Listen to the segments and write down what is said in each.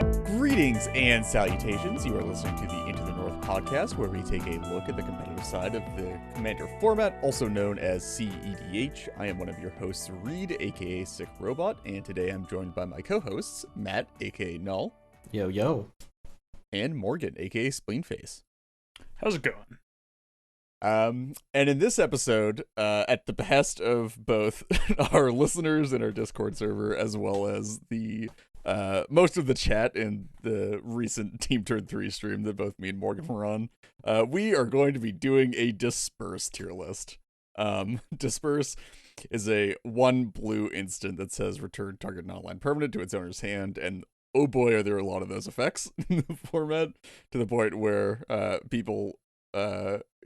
Greetings and salutations. You are listening to the Into the North podcast, where we take a look at the competitive side of the Commander format, also known as CEDH. I am one of your hosts, Reed, aka Sick Robot, and today I'm joined by my co-hosts, Matt, aka Null. Yo, yo. And Morgan, aka Spleenface. How's it going? And in this episode, at the behest of both our listeners in our Discord server, as well as the most of the chat in the recent Team Turn 3 stream that both me and Morgan were on, we are going to be doing a Disperse tier list. Disperse is a 1 blue instant that says return target non-land permanent to its owner's hand, and oh boy are there a lot of those effects in the format, to the point where people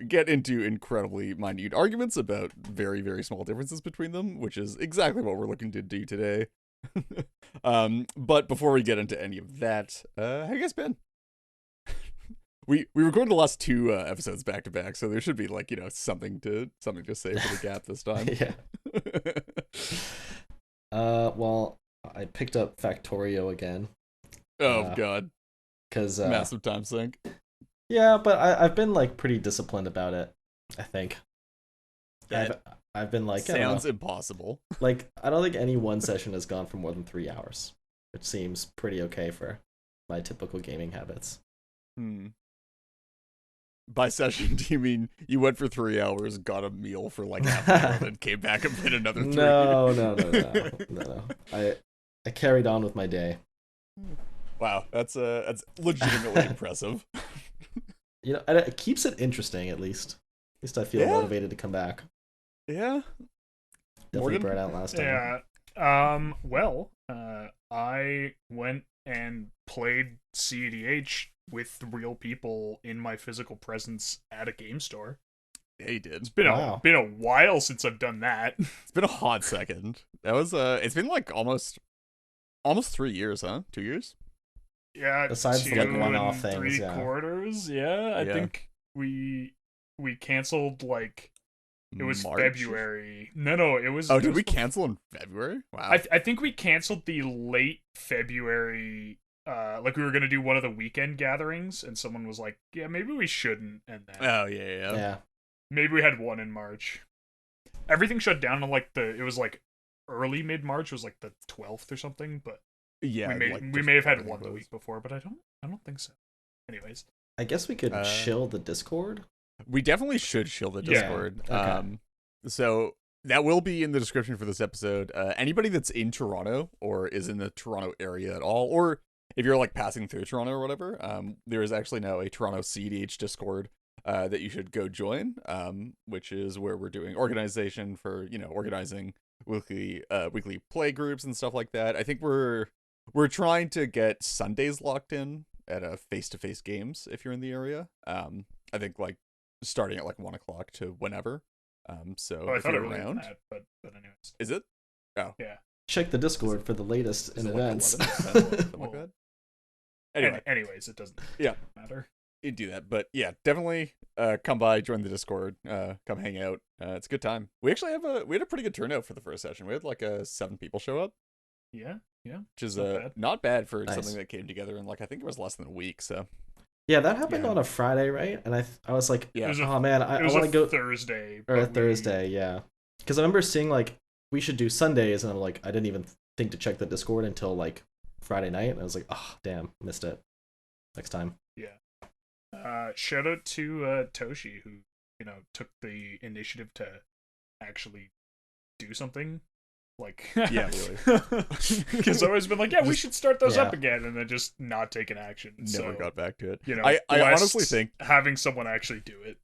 get into incredibly minute arguments about very, very small differences between them, which is exactly what we're looking to do today. But before we get into any of that, how you guys been? we recorded the last 2 episodes back to back, so there should be something to say for the gap this time. Yeah. Well, I picked up Factorio again. Oh god. Because massive time sink. Yeah, but I've been pretty disciplined about it, I think. I've been sounds impossible. I don't think any one session has gone for more than 3 hours, which seems pretty okay for my typical gaming habits. By session, do you mean you went for 3 hours, got a meal for half an hour, then came back and played another 3? No. I carried on with my day. Wow, that's legitimately impressive. And it keeps it interesting, at least. At least I feel motivated to come back. Yeah. Definitely burnt out last time. Yeah. I went and played CEDH with real people in my physical presence at a game store. Yeah, you did. It's been a while since I've done that. It's been a hot second. That was it's been almost 3 years, huh? 2 years? Yeah, besides the one-off things, 3/4. Yeah, I think we canceled it was March? February. No, it was. Oh, did we cancel in February? Wow. I think we canceled the late February. We were gonna do one of the weekend gatherings, and someone was like, "Yeah, maybe we shouldn't." And then yeah. Maybe we had one in March. Everything shut down on it was early mid-March, was the 12th or something, but yeah, we may have had one the week before, but I don't think so. Anyways, I guess we could shill the Discord. We definitely should shill the Discord. Yeah. Okay. So that will be in the description for this episode. Anybody that's in Toronto or is in the Toronto area at all, or if you're passing through Toronto or whatever, there is actually now a Toronto CDH Discord that you should go join, which is where we're doing organization for, organizing weekly play groups and stuff like that. I think we're trying to get Sundays locked in at a face-to-face games if you're in the area. I think starting at 1 o'clock to whenever. So I if thought you're it was around, that, but anyways, is it? Oh yeah. Check the Discord for the latest in events. 11? Like that? Anyway. Anyways, it doesn't matter. You do that, but yeah, definitely come by, join the Discord, come hang out. It's a good time. We actually we had a pretty good turnout for the first session. We had 7 people show up. Yeah, which is not bad for something that came together in I think it was less than a week. So yeah, that happened on a Friday, right? And I was like, oh man, I want to go Thursday or a Thursday, yeah. Because I remember seeing we should do Sundays, and I'm I didn't even think to check the Discord until Friday night, and I was like, oh damn, missed it. Next time. Yeah. Shout out to Toshi, who took the initiative to actually do something. Yeah, really. Because I've always been we should start those up again, and then just not taking action. Never got back to it. I honestly think having someone actually do it.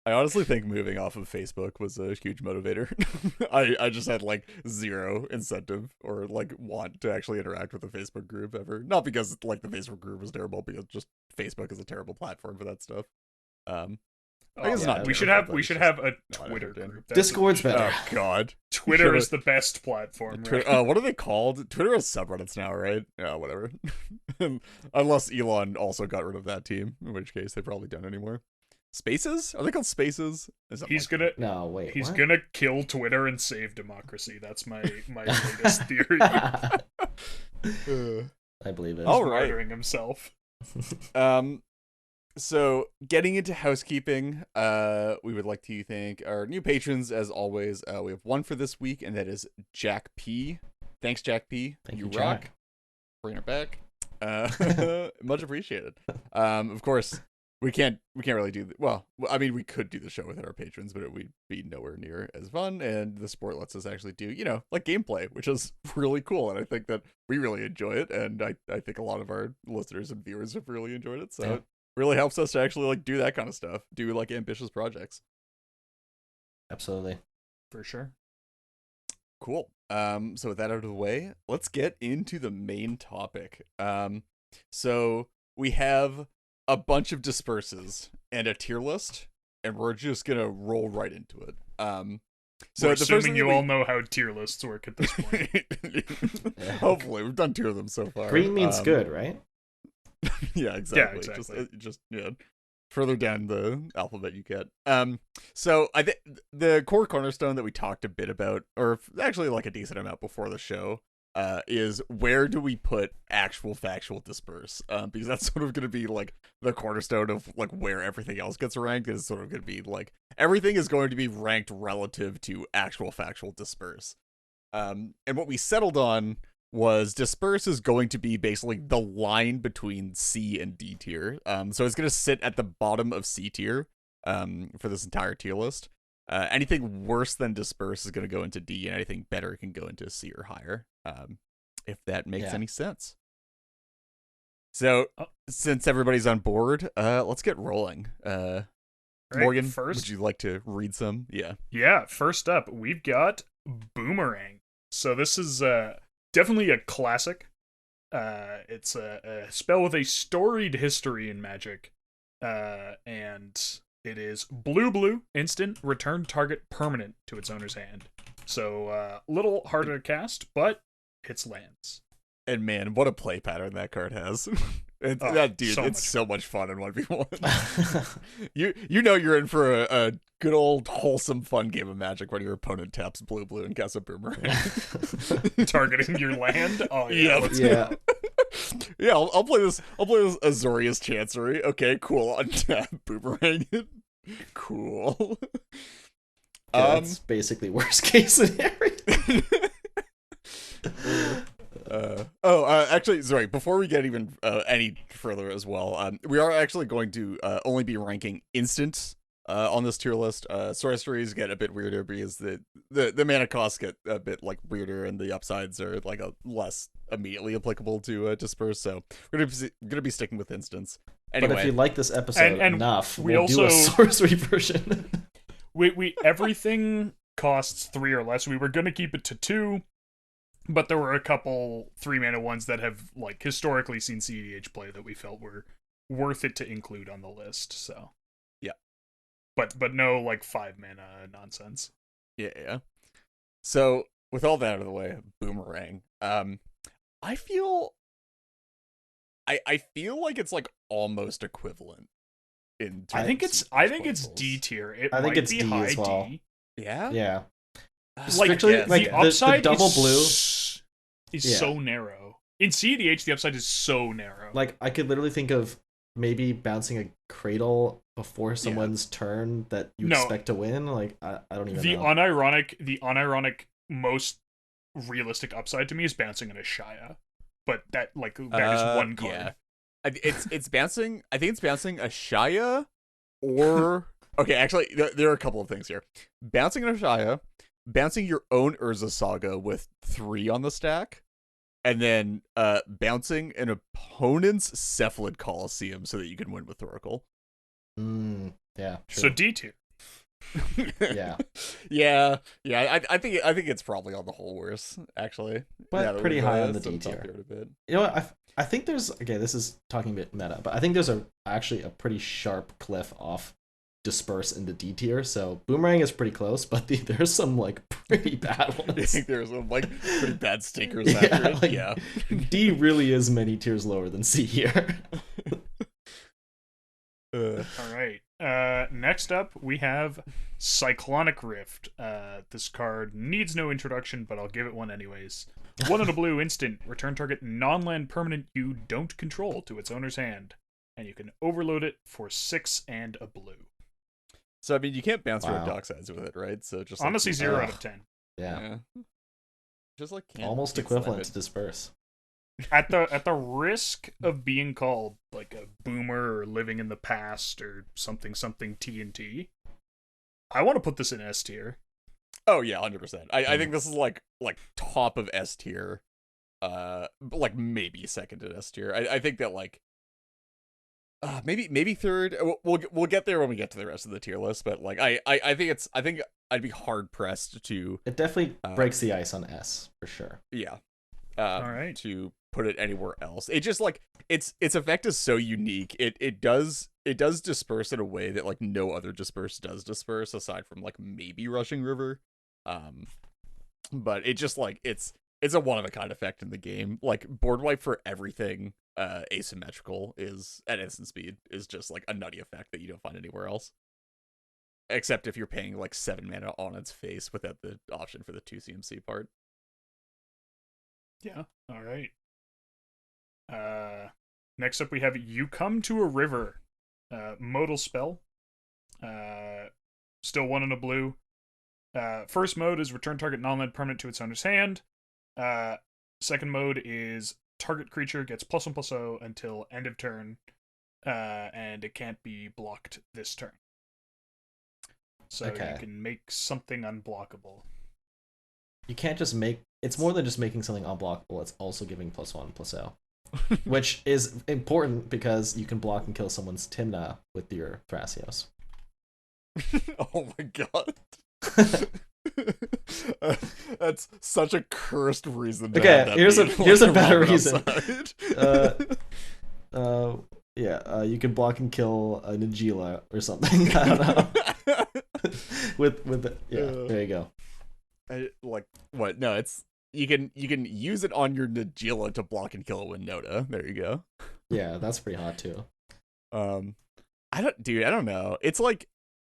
I honestly think moving off of Facebook was a huge motivator. I just had zero incentive or want to actually interact with the Facebook group ever. Not because the Facebook group was terrible, because just Facebook is a terrible platform for that stuff. I guess not. We should have a Twitter group. Discord's better. Oh god. Twitter is the best platform. Right? What are they called? Twitter has subreddits now, right? Yeah, whatever. Unless Elon also got rid of that team, in which case they probably don't anymore. Spaces? Are they called Spaces? He's gonna He's gonna kill Twitter and save democracy. That's my latest theory. I believe it. All right. Murdering himself. So getting into housekeeping, we would like to thank our new patrons as always. We have one for this week, and that is Jack P. Thanks, Jack P. Thank you, rock. Jack. Bring it back. Much appreciated. Of course, we can't really do well. I mean, we could do the show without our patrons, but it would be nowhere near as fun. And the sport lets us actually do, like gameplay, which is really cool. And I think that we really enjoy it, and I think a lot of our listeners and viewers have really enjoyed it. So Yeah. it really helps us to actually like do that kind of stuff, do like ambitious projects. Absolutely. For sure. Cool. So with that out of the way, let's get into the main topic. So we have a bunch of disperses and a tier list, and we're just gonna roll right into it. So We're the first assuming thing you all know how tier lists work at this point. Yeah. Hopefully, we've done 2 of them so far. Green means good, right? Yeah, exactly. Yeah, exactly. Just further down the alphabet you get. So I think the core cornerstone that we talked a bit about, or actually like a decent amount before the show, is where do we put actual factual disperse? Because that's sort of going to be like the cornerstone of like where everything else gets ranked. Is sort of going to be like everything is going to be ranked relative to actual factual disperse. And what we settled on was disperse is going to be basically the line between C and D tier. So it's going to sit at the bottom of C tier for this entire tier list. Anything worse than disperse is going to go into D, and anything better can go into C or higher, if that makes any sense. So since everybody's on board, let's get rolling. Right, Morgan, first, would you like to read some? Yeah, first up, we've got Boomerang. So this is definitely a classic. It's a spell with a storied history in Magic, and it is blue, instant, return target permanent to its owner's hand. So a little harder to cast, but hits lands. And man, what a play pattern that card has. It's so much fun in 1v1. you know you're in for a good old wholesome fun game of Magic when your opponent taps blue and casts a Boomerang. Targeting your land? Oh yeah. Yeah. Yeah, I'll play this Azorius Chancery. Okay, cool. Untap Boomerang it. Cool. That's basically worst case scenario. Actually, sorry, before we get even any further as well, we are actually going to only be ranking instants on this tier list. Sorceries get a bit weirder because the mana costs get a bit like weirder, and the upsides are like a less immediately applicable to disperse. So we're gonna be sticking with instants. Anyway, but if you like this episode and enough, we'll do a sorcery version. we everything costs 3 or less. We were gonna keep it to 2. But there were a couple 3-mana ones that have like historically seen CEDH play that we felt were worth it to include on the list. So yeah, but no like 5-mana nonsense. Yeah. So with all that out of the way, Boomerang. I feel like it's like almost equivalent in terms I think it's of D tier. It I think might it's be D high as well. D. Yeah. Yeah. Like the upside double is, blue is so narrow. In CEDH, the upside is so narrow. Like I could literally think of maybe bouncing a cradle before someone's turn that you expect to win. Like I don't even know. The unironic most realistic upside to me is bouncing an Ashaya. But that is one card. Yeah. It's bouncing. I think it's bouncing a Shaya, or okay. Actually, there are a couple of things here. Bouncing an Ashaya, bouncing your own Urza Saga with 3 on the stack, and then bouncing an opponent's Cephalid Coliseum so that you can win with Thoracle. Yeah. True. So D tier. Yeah. yeah. I think it's probably on the whole worse, actually. But Yeah, pretty high on the D talked tier. about it a bit. You know what? I think there's this is talking a bit meta, but I think there's actually a pretty sharp cliff off Disperse into D tier. So Boomerang is pretty close, but there's some like pretty bad ones. I think there's some like pretty bad stinkers Yeah, after it. like, Yeah. D really is many tiers lower than C here. All right. Next up, we have Cyclonic Rift. This card needs no introduction, but I'll give it one anyways. 1 and a blue instant. Return target non-land permanent you don't control to its owner's hand. And you can overload it for 6 and a blue. So I mean, you can't bounce around Wow. dock sides with it, right? So just Honestly, like, 0 Ugh. out of 10. Yeah. Just like can't, Almost can't equivalent to slam Disperse. At the risk of being called like a boomer or living in the past or something TNT, I want to put this in S tier. Oh yeah, 100%. I think this is like top of S tier, like maybe second to S tier. I think that like maybe third. We'll get there when we get to the rest of the tier list. But like I think I'd be hard pressed to It definitely breaks the ice on S for sure. yeah, All right. to put it anywhere else. It just like its effect is so unique. It does disperse in a way that like no other disperse does disperse aside from like maybe Rushing River. But it just like it's a one of a kind effect in the game. Like board wipe for everything asymmetrical is at instant speed is just like a nutty effect that you don't find anywhere else. Except if you're paying like 7 mana on its face without the option for the 2 CMC part. Yeah. All right. Next up we have You Come to a River. Modal spell. Still 1 and a blue. First mode is return target non-land permanent to its owner's hand. Second mode is target creature gets +1/+0 until end of turn, and it can't be blocked this turn. So Okay. you can make something unblockable. You can't just make. It's more than just making something unblockable. It's also giving +1/+0, which is important because you can block and kill someone's Timna with your Thrasios. Oh my god. That's such a cursed reason to Okay, have that here's be, a like, better Robin reason. outside. You can block and kill a Nagila or something. I don't know. There you go. Like what? No, it's you can use it on your Nagila to block and kill a Winota. There you go. Yeah, that's pretty hot too. I don't know. It's like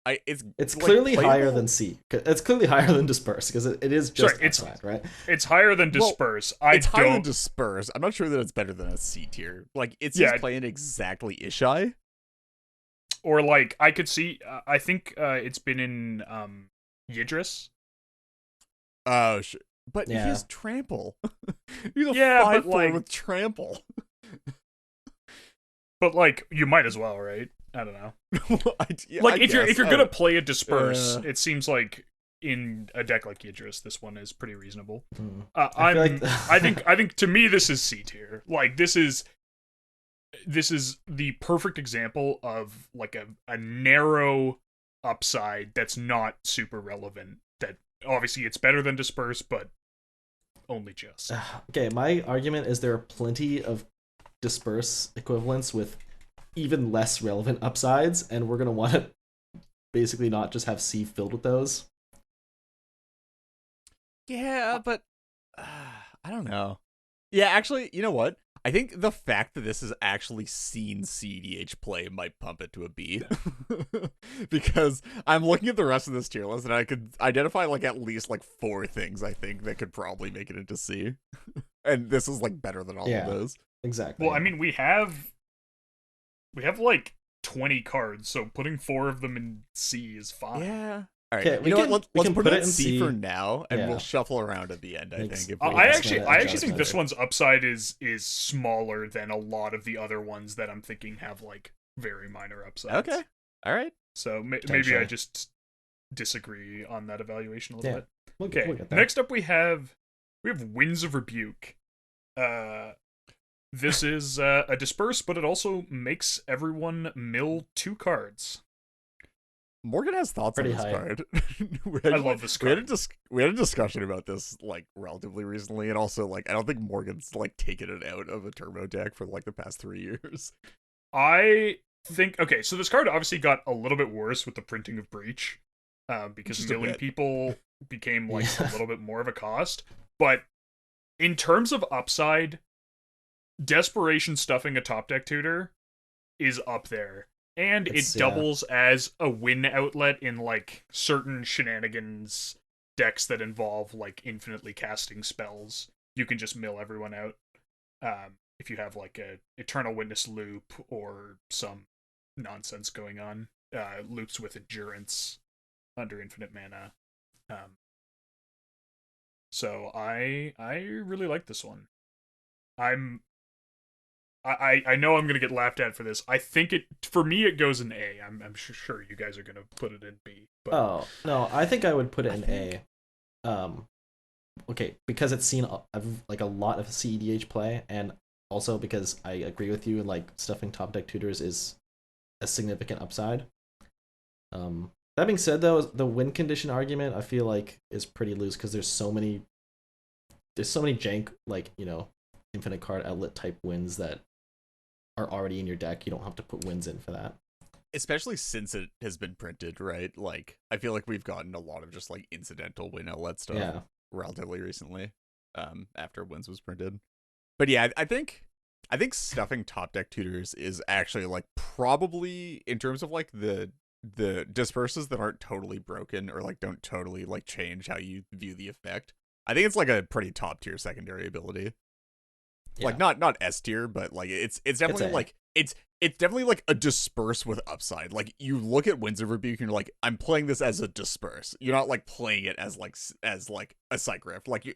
it's It's like clearly higher playable. than C. It's clearly higher than Disperse because it is just Sorry, outside, right? It's higher than Well, Disperse. It's higher than Disperse. I'm not sure that it's better than a C tier. Like it's just Yeah. playing exactly Ishai. Or like I could see. I think it's been in Yidris. Oh, sure. But he Yeah. has trample. He's a Yeah, but, 5/4 like- with trample. But like you might as well, right? I don't know. Yeah, Like I if you're guess. gonna play a Disperse, Uh. it seems like in a deck like Yidris, this one is pretty reasonable. Hmm. I feel like- I think to me this is C tier. Like this is the perfect example of like a narrow upside that's not super relevant. That obviously it's better than Disperse, but only just. Okay, my argument is there are plenty of Disperse equivalents with even less relevant upsides, and we're gonna want to basically not just have C filled with those. Yeah, but I don't know. Yeah, actually, you know what? I think the fact that this has actually seen CDH play might pump it to a B. Because I'm looking at the rest of this tier list and I could identify like at least like 4 things I think that could probably make it into C. And this is like better than all Yeah. of those. Exactly. Well, I mean, we have like 20 cards, so putting 4 of them in C is fine. Yeah. All right. Okay, You we know can- what? we Let's can put put it it in in C C. for now, and Yeah. we'll shuffle around at the end. I Makes- think. If I we I That's actually, not I an actually think adjustment. this one's upside is smaller than a lot of the other ones that I'm thinking have like very minor upsides. Okay. All right. So maybe I Potentially. just disagree on that evaluation a little Yeah. bit. We'll Okay. get there. Next up, we have Winds of Rebuke. This is a Disperse, but it also makes everyone mill 2 cards. Morgan has thoughts Pretty on this high. card. I love this We had, card. we had a discussion about this like relatively recently, and also like I don't think Morgan's like taken it out of a turbo deck for like the past 3 years. I think okay, so this card obviously got a little bit worse with the printing of Breach, because Just a milling bit. people became like Yeah. a little bit more of a cost. But in terms of upside, Desperation stuffing a top deck tutor is up there, and It's, it doubles as a win outlet in like certain shenanigans decks that involve like infinitely casting spells. you can just mill everyone out. If you have like a Eternal Witness loop or some nonsense going on, loops with endurance under infinite mana. So I really like this one. I know I'm gonna get laughed at for this. I think for me it goes in A. I'm sure you guys are gonna put it in B. But Oh no, I think I would put it in A. Okay, because it's seen like a lot of CEDH play, and also because I agree with you, like stuffing top deck tutors is a significant upside. That being said, though, the win condition argument I feel like is pretty loose because there's so many jank, like, infinite card outlet type wins that are already in your deck. You don't have to put wins in for that. Especially since it has been printed, right? Like, I feel like we've gotten a lot of just like incidental win outlet stuff relatively recently, after wins was printed. But yeah, I think stuffing top deck tutors is actually like probably, in terms of like the disperses that aren't totally broken or like don't totally like change how you view the effect, I think it's like a pretty top tier secondary ability. Yeah. Like not S tier, but like it's definitely like it's definitely like a disperse with upside. Like, you look at Winds of Rebuke and you're like, I'm playing this as a disperse. You're not like playing it as like a Psych Rift. Like, you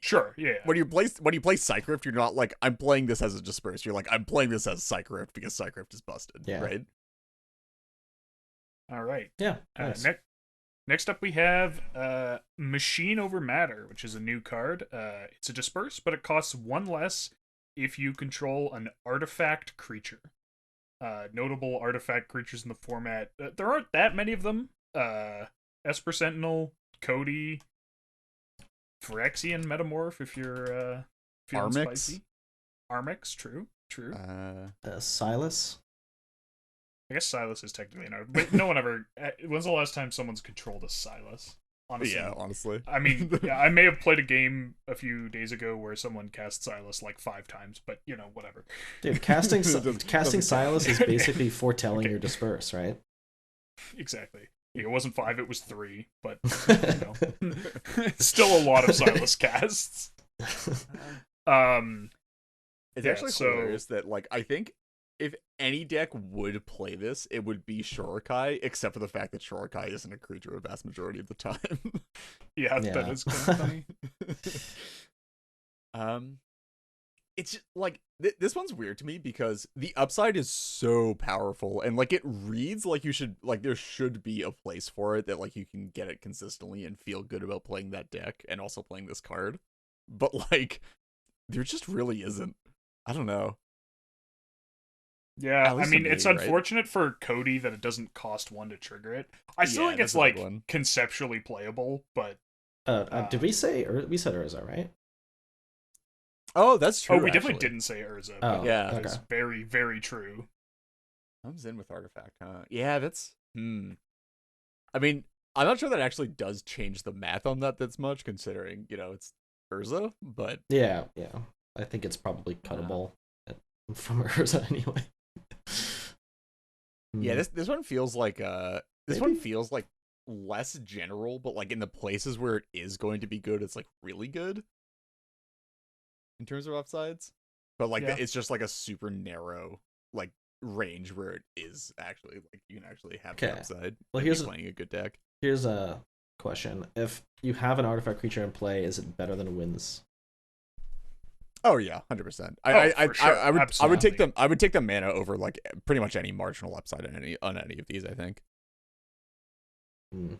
sure, yeah. When you play Psych Rift, you're not like, I'm playing this as a disperse. You're like, I'm playing this as Psych Rift because Psych Rift is busted. Yeah. Right. All right. Yeah. Nice. Next up, we have Machine Over Matter, which is a new card. It's a disperse, but it costs 1 less if you control an artifact creature. Notable artifact creatures in the format. There aren't that many of them. Esper Sentinel, Cody, Phyrexian Metamorph, if you're feeling spicy. Armix, true. Silas. I guess Silas is technically an art, but no one ever. When's the last time someone's controlled a Silas? Honestly, yeah, honestly. I mean, I may have played a game a few days ago where someone cast Silas like 5 times, but whatever. Dude, casting Silas is basically foretelling your disperse, right? Exactly. It wasn't 5; it was 3, but still a lot of Silas casts. It's actually hilarious that, like, I think if any deck would play this, it would be Shorokai, except for the fact that Shorokai isn't a creature a vast majority of the time. yeah, that is kind of funny. It's just, like, this one's weird to me because the upside is so powerful, and like, it reads like there should be a place for it, that like you can get it consistently and feel good about playing that deck and also playing this card. But like, there just really isn't. I don't know. Yeah, I mean, it's unfortunate for Cody that it doesn't cost 1 to trigger it. I still think it's like conceptually playable, but did we say we said Urza, right? Oh, that's true. Oh, we definitely didn't say Urza. Oh, yeah, that is very, very true. Comes in with Artifact, huh? Yeah, that's I mean, I'm not sure that actually does change the math on that much, considering it's Urza, but yeah, I think it's probably cuttable from Urza anyway. Yeah, this one feels like one feels like less general, but like in the places where it is going to be good, it's like really good in terms of upsides. But like it's just like a super narrow like range where it is actually like you can actually have the upside. Well, here's playing a good deck. Here's a question: if you have an artifact creature in play, is it better than Winds? Oh yeah, 100%. I would take them. I would take the mana over like pretty much any marginal upside on any of these, I think. And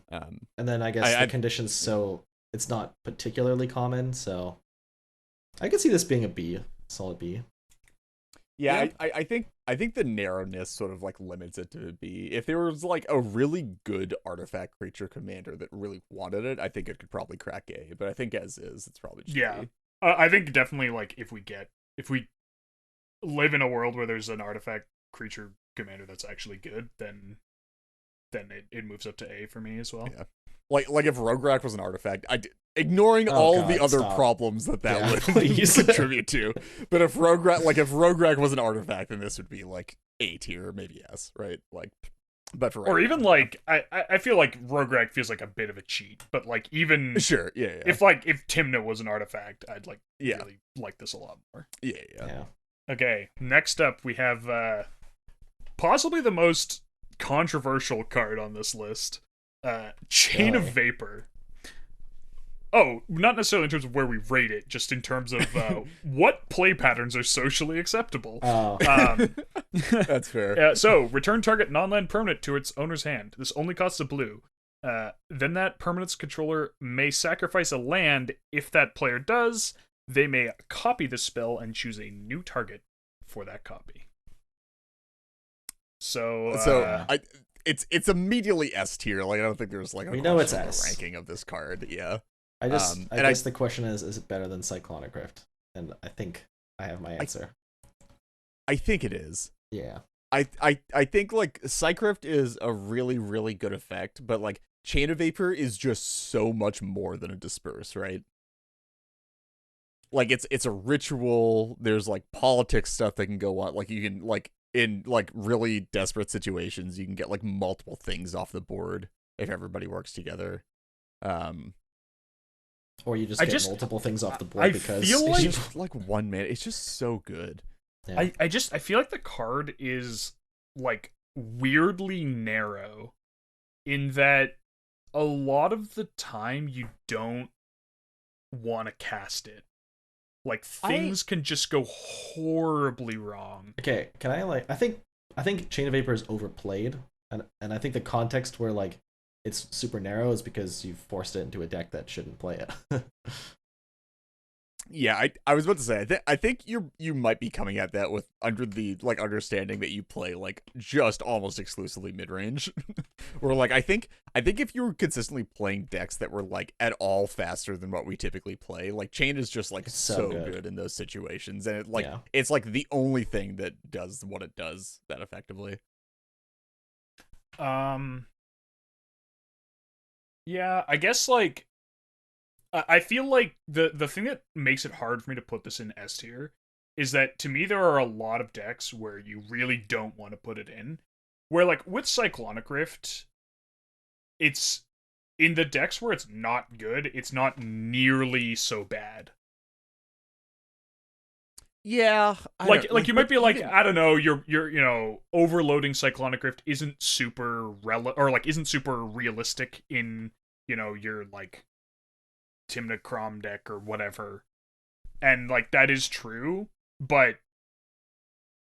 then I guess the conditions, so it's not particularly common. So I could see this being a B, solid B. Yeah, I think the narrowness sort of like limits it to a B. If there was like a really good artifact creature commander that really wanted it, I think it could probably crack A. But I think as is, it's probably just B. I think definitely like if we live in a world where there's an artifact creature commander that's actually good, then it moves up to A for me as well. Yeah. Like if Rograk was an artifact, ignoring all the other problems that would contribute to. But if Rograk was an artifact, then this would be like A tier, maybe S, right? Like But for right Or even now, like I feel like Rograg feels like a bit of a cheat, but like yeah. even Sure, yeah, if Timna was an artifact, I'd like yeah, really like this a lot more. yeah, yeah. Yeah. Okay, next up we have possibly the most controversial card on this list, Chain of Really? Vapor. Oh, not necessarily in terms of where we rate it, just in terms of what play patterns are socially acceptable. Oh. That's fair. So, return target non-land permanent to its owner's hand. This only costs a blue. Then that permanent's controller may sacrifice a land. If that player does, they may copy the spell and choose a new target for that copy. So, It's immediately S tier. Like I don't think there's like a We know it's question of S. the ranking of this card. Yeah. I and guess the question is it better than Cyclonic Rift? And I think I have my answer. I think it is. Yeah. I think like Cycrift is a really, really good effect, but like Chain of Vapor is just so much more than a Disperse, right? Like it's a ritual. There's like politics stuff that can go on. Like you can like in like really desperate situations, you can get like multiple things off the board if everybody works together. Or you just get multiple things off the board I because feel it's like just like 1 minute. It's just so good. Yeah. I feel like the card is like weirdly narrow in that a lot of the time you don't want to cast it. Like things can just go horribly wrong. Okay, can I like I think Chain of Vapor is overplayed, and I think the context where like it's super narrow is because you've forced it into a deck that shouldn't play it. Yeah, I was about to say I think you might be coming at that with under the like understanding that you play like just almost exclusively mid range, or like I think if you were consistently playing decks that were like at all faster than what we typically play, like Chain is just like so good in those situations, and it's like the only thing that does what it does that effectively. Yeah, I guess like I feel like the thing that makes it hard for me to put this in S tier is that to me there are a lot of decks where you really don't want to put it in. Where like with Cyclonic Rift, it's in the decks where it's not good, it's not nearly so bad. Yeah, like you might be like, I don't know, you're you know, overloading Cyclonic Rift isn't super isn't super realistic in, you know, your like Timna Crom deck or whatever. And like that is true, but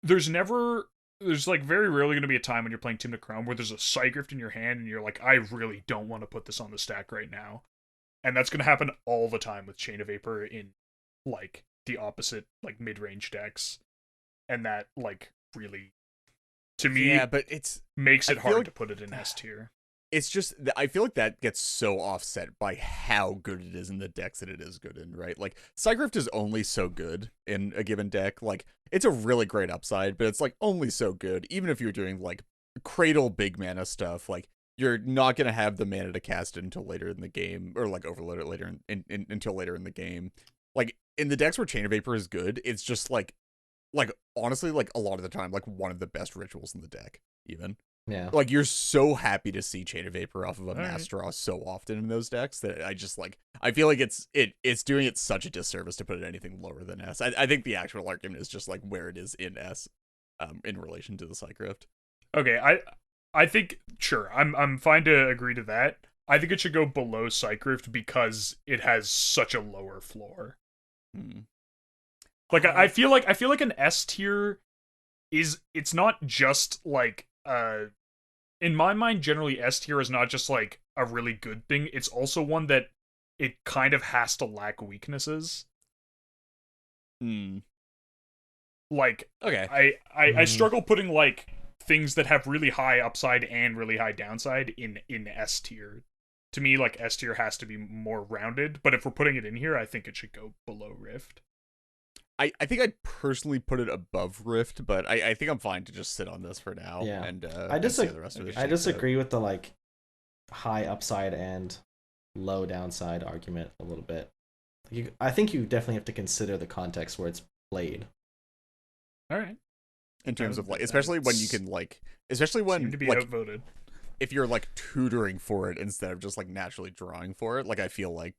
there's like very rarely going to be a time when you're playing Timna Crom where there's a Cycrift in your hand and you're like, I really don't want to put this on the stack right now. And that's going to happen all the time with Chain of Vapor in like the opposite like mid-range decks. And that like really to me but it's makes it hard to put it in S tier. It's just I feel like that gets so offset by how good it is in the decks that it is good in, right? Like Cycrift is only so good in a given deck. Like it's a really great upside, but it's like only so good. Even if you're doing like Cradle big mana stuff, like you're not gonna have the mana to cast it until later in the game, or like overload it later until later in the game. Like in the decks where Chain of Vapor is good, it's just like honestly like a lot of the time like one of the best rituals in the deck even. Yeah. Like you're so happy to see Chain of Vapor off of a mass draw so often in those decks that I just like I feel like it's doing it such a disservice to put it anything lower than S. I think the actual argument is just like where it is in S, in relation to the Cycrift. Okay, I think sure, I'm fine to agree to that. I think it should go below Cycrift because it has such a lower floor. Like I feel like an S tier it's not just like in my mind generally S tier is not just like a really good thing, it's also one that it kind of has to lack weaknesses. Like okay. I struggle putting like things that have really high upside and really high downside in S tier. To me, like S tier has to be more rounded, but if we're putting it in here, I think it should go below Rift. I think I'd personally put it above Rift, but I think I'm fine to just sit on this for now. Yeah. And I disagree with the like high upside and low downside argument a little bit. I think you definitely have to consider the context where it's played. All right. in terms of like, especially when you can like, especially when seem to be like outvoted. if you're like tutoring for it instead of just like naturally drawing for it. Like I feel like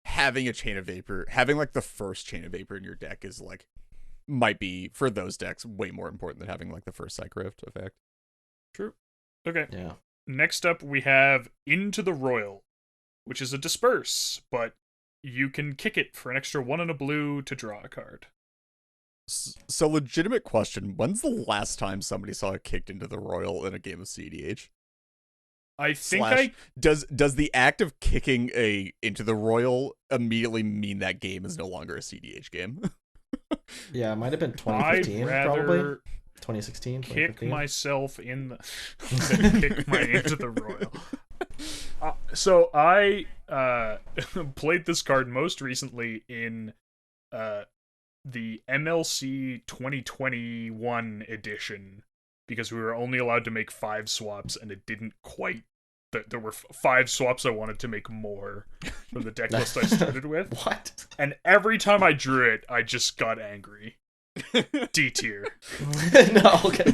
having a Chain of Vapor, having like the first Chain of Vapor in your deck is like might be for those decks way more important than having like the first Psych Rift effect. True. Okay. Yeah. Next up, we have Into the Royal, which is a Disperse, but you can kick it for an extra 1 and a blue to draw a card. So legitimate question, when's the last time somebody saw it kicked into the Royal in a game of CDH? I think does the act of kicking into the Royal immediately mean that game is no longer a CDH game? Yeah, it might have been 2015, probably 2016. Kick myself in the kick my into the Royal. So I played this card most recently in the MLC 2021 edition because we were only allowed to make 5 swaps, and it didn't quite. There were 5 swaps I wanted to make more from the deck list I started with. What? And every time I drew it, I just got angry. D tier. No, okay.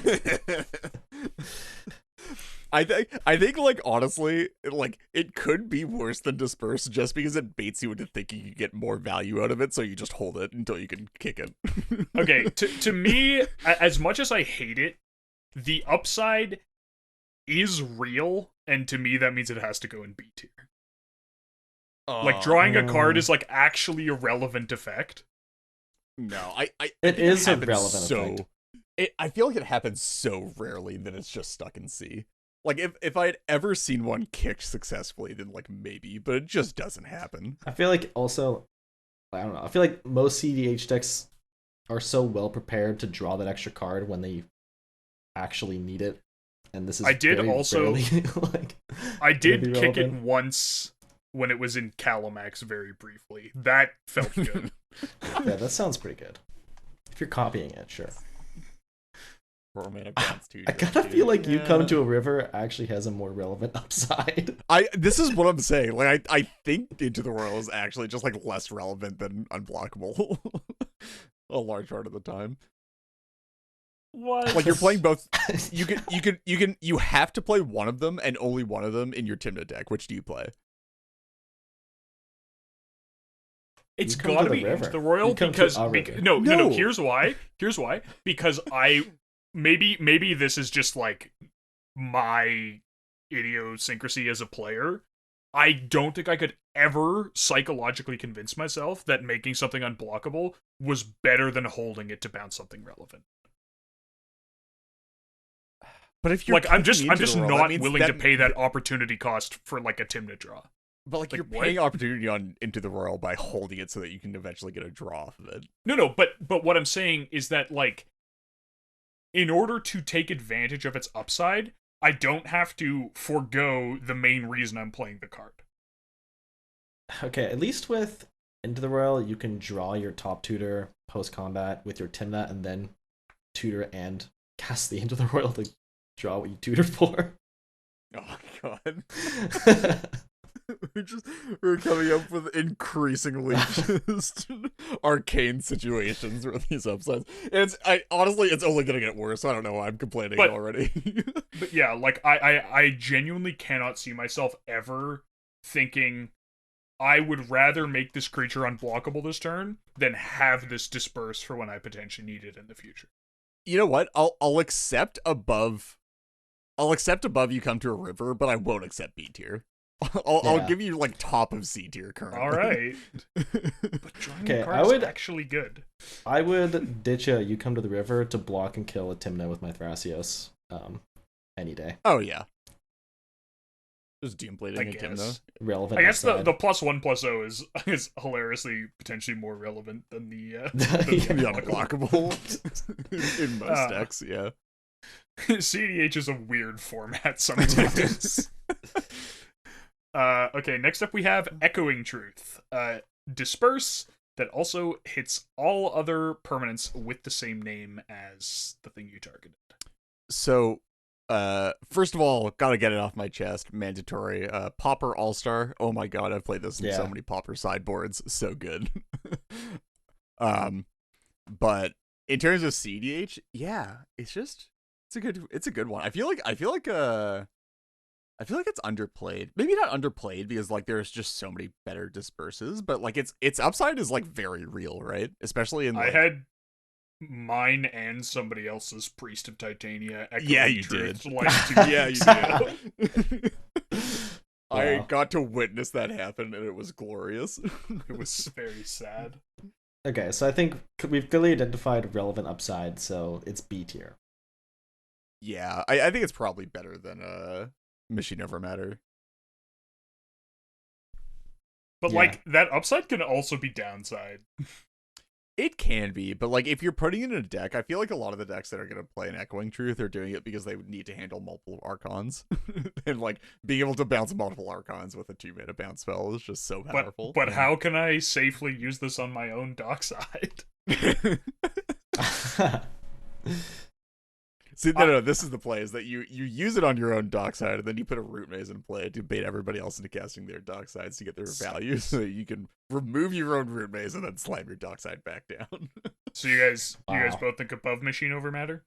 I think like honestly, like it could be worse than Disperse just because it baits you into thinking you get more value out of it, so you just hold it until you can kick it. Okay, to me, as much as I hate it, the upside is real, and to me that means it has to go in B tier. Like drawing a card is like actually a relevant effect. No, it is a relevant effect. I feel like it happens so rarely that it's just stuck in C. Like if I'd ever seen one kicked successfully, then like maybe, but it just doesn't happen. I feel like also, I don't know. I feel like most CDH decks are so well prepared to draw that extra card when they actually need it, and this is. I did also rarely, like. I did kick it once when it was in Calamax very briefly. That felt good. Yeah, that sounds pretty good. If you're copying it, sure. I gotta feel like You Come to a River actually has a more relevant upside. This is what I'm saying. Like I think Into the Royal is actually just like less relevant than Unblockable a large part of the time. What? Like you're playing both. You have to play one of them and only one of them in your Tymna deck. Which do you play? It's gotta be Into the Royal because no. Here's why. Because maybe this is just like my idiosyncrasy as a player. I don't think I could ever psychologically convince myself that making something unblockable was better than holding it to bounce something relevant. But if you're like, I'm just not willing to pay that opportunity cost for like a Tymna draw. But like you're paying opportunity on Into the Royal by holding it so that you can eventually get a draw off of it. No, but what I'm saying is that like, in order to take advantage of its upside, I don't have to forego the main reason I'm playing the card. Okay, at least with Into the Royal, you can draw your top tutor post-combat with your Tymna and then tutor and cast the Into the Royal to draw what you tutored for. Oh, God. We're coming up with increasingly just arcane situations with these upsides. Honestly, it's only gonna get worse. I don't know why I'm complaining already. But yeah, like I genuinely cannot see myself ever thinking I would rather make this creature unblockable this turn than have this Disperse for when I potentially need it in the future. You know what? I'll accept above. I'll accept above You Come to a River, but I won't accept B tier. I'll give you like top of C tier currently. All right. But drawing a card is actually good. I would ditch a You Come to the River to block and kill a Tymna with my Thrasios any day. Oh yeah. Just Doom Blading a Tymna. Relevant. I guess the +1/+0 is hilariously potentially more relevant than the unblockable in most decks, yeah. CDH is a weird format sometimes. Okay, next up we have Echoing Truth. Disperse that also hits all other permanents with the same name as the thing you targeted. So, first of all, gotta get it off my chest. Mandatory. Pauper All-Star. Oh my god, I've played this in so many Pauper sideboards. So good. But in terms of CDH, yeah, it's a good one. I feel like it's underplayed. Maybe not underplayed because like there's just so many better disperses, but like its upside is like very real, right? Especially in I like had mine and somebody else's Priest of Titania yeah, echoing you truth did. like 2 Yeah, you weeks ago. did. I Wow. got to witness that happen and it was glorious. It was very sad. Okay, so I think we've clearly identified relevant upside, so it's B tier. Yeah, I think it's probably better than Machine Over Matter. But Yeah. like that upside can also be downside. It can be, but like if you're putting it in a deck, I feel like a lot of the decks that are going to play an Echoing Truth are doing it because they need to handle multiple Archons, and like being able to bounce multiple Archons with a 2-mana bounce spell is just so powerful. But how can I safely use this on my own dockside? See, no, this is the play: is that you use it on your own dockside, and then you put a Root Maze in play to bait everybody else into casting their docksides to get their value, so that you can remove your own Root Maze and then slam your dockside back down. So you guys Wow. both think above Machine Over Matter?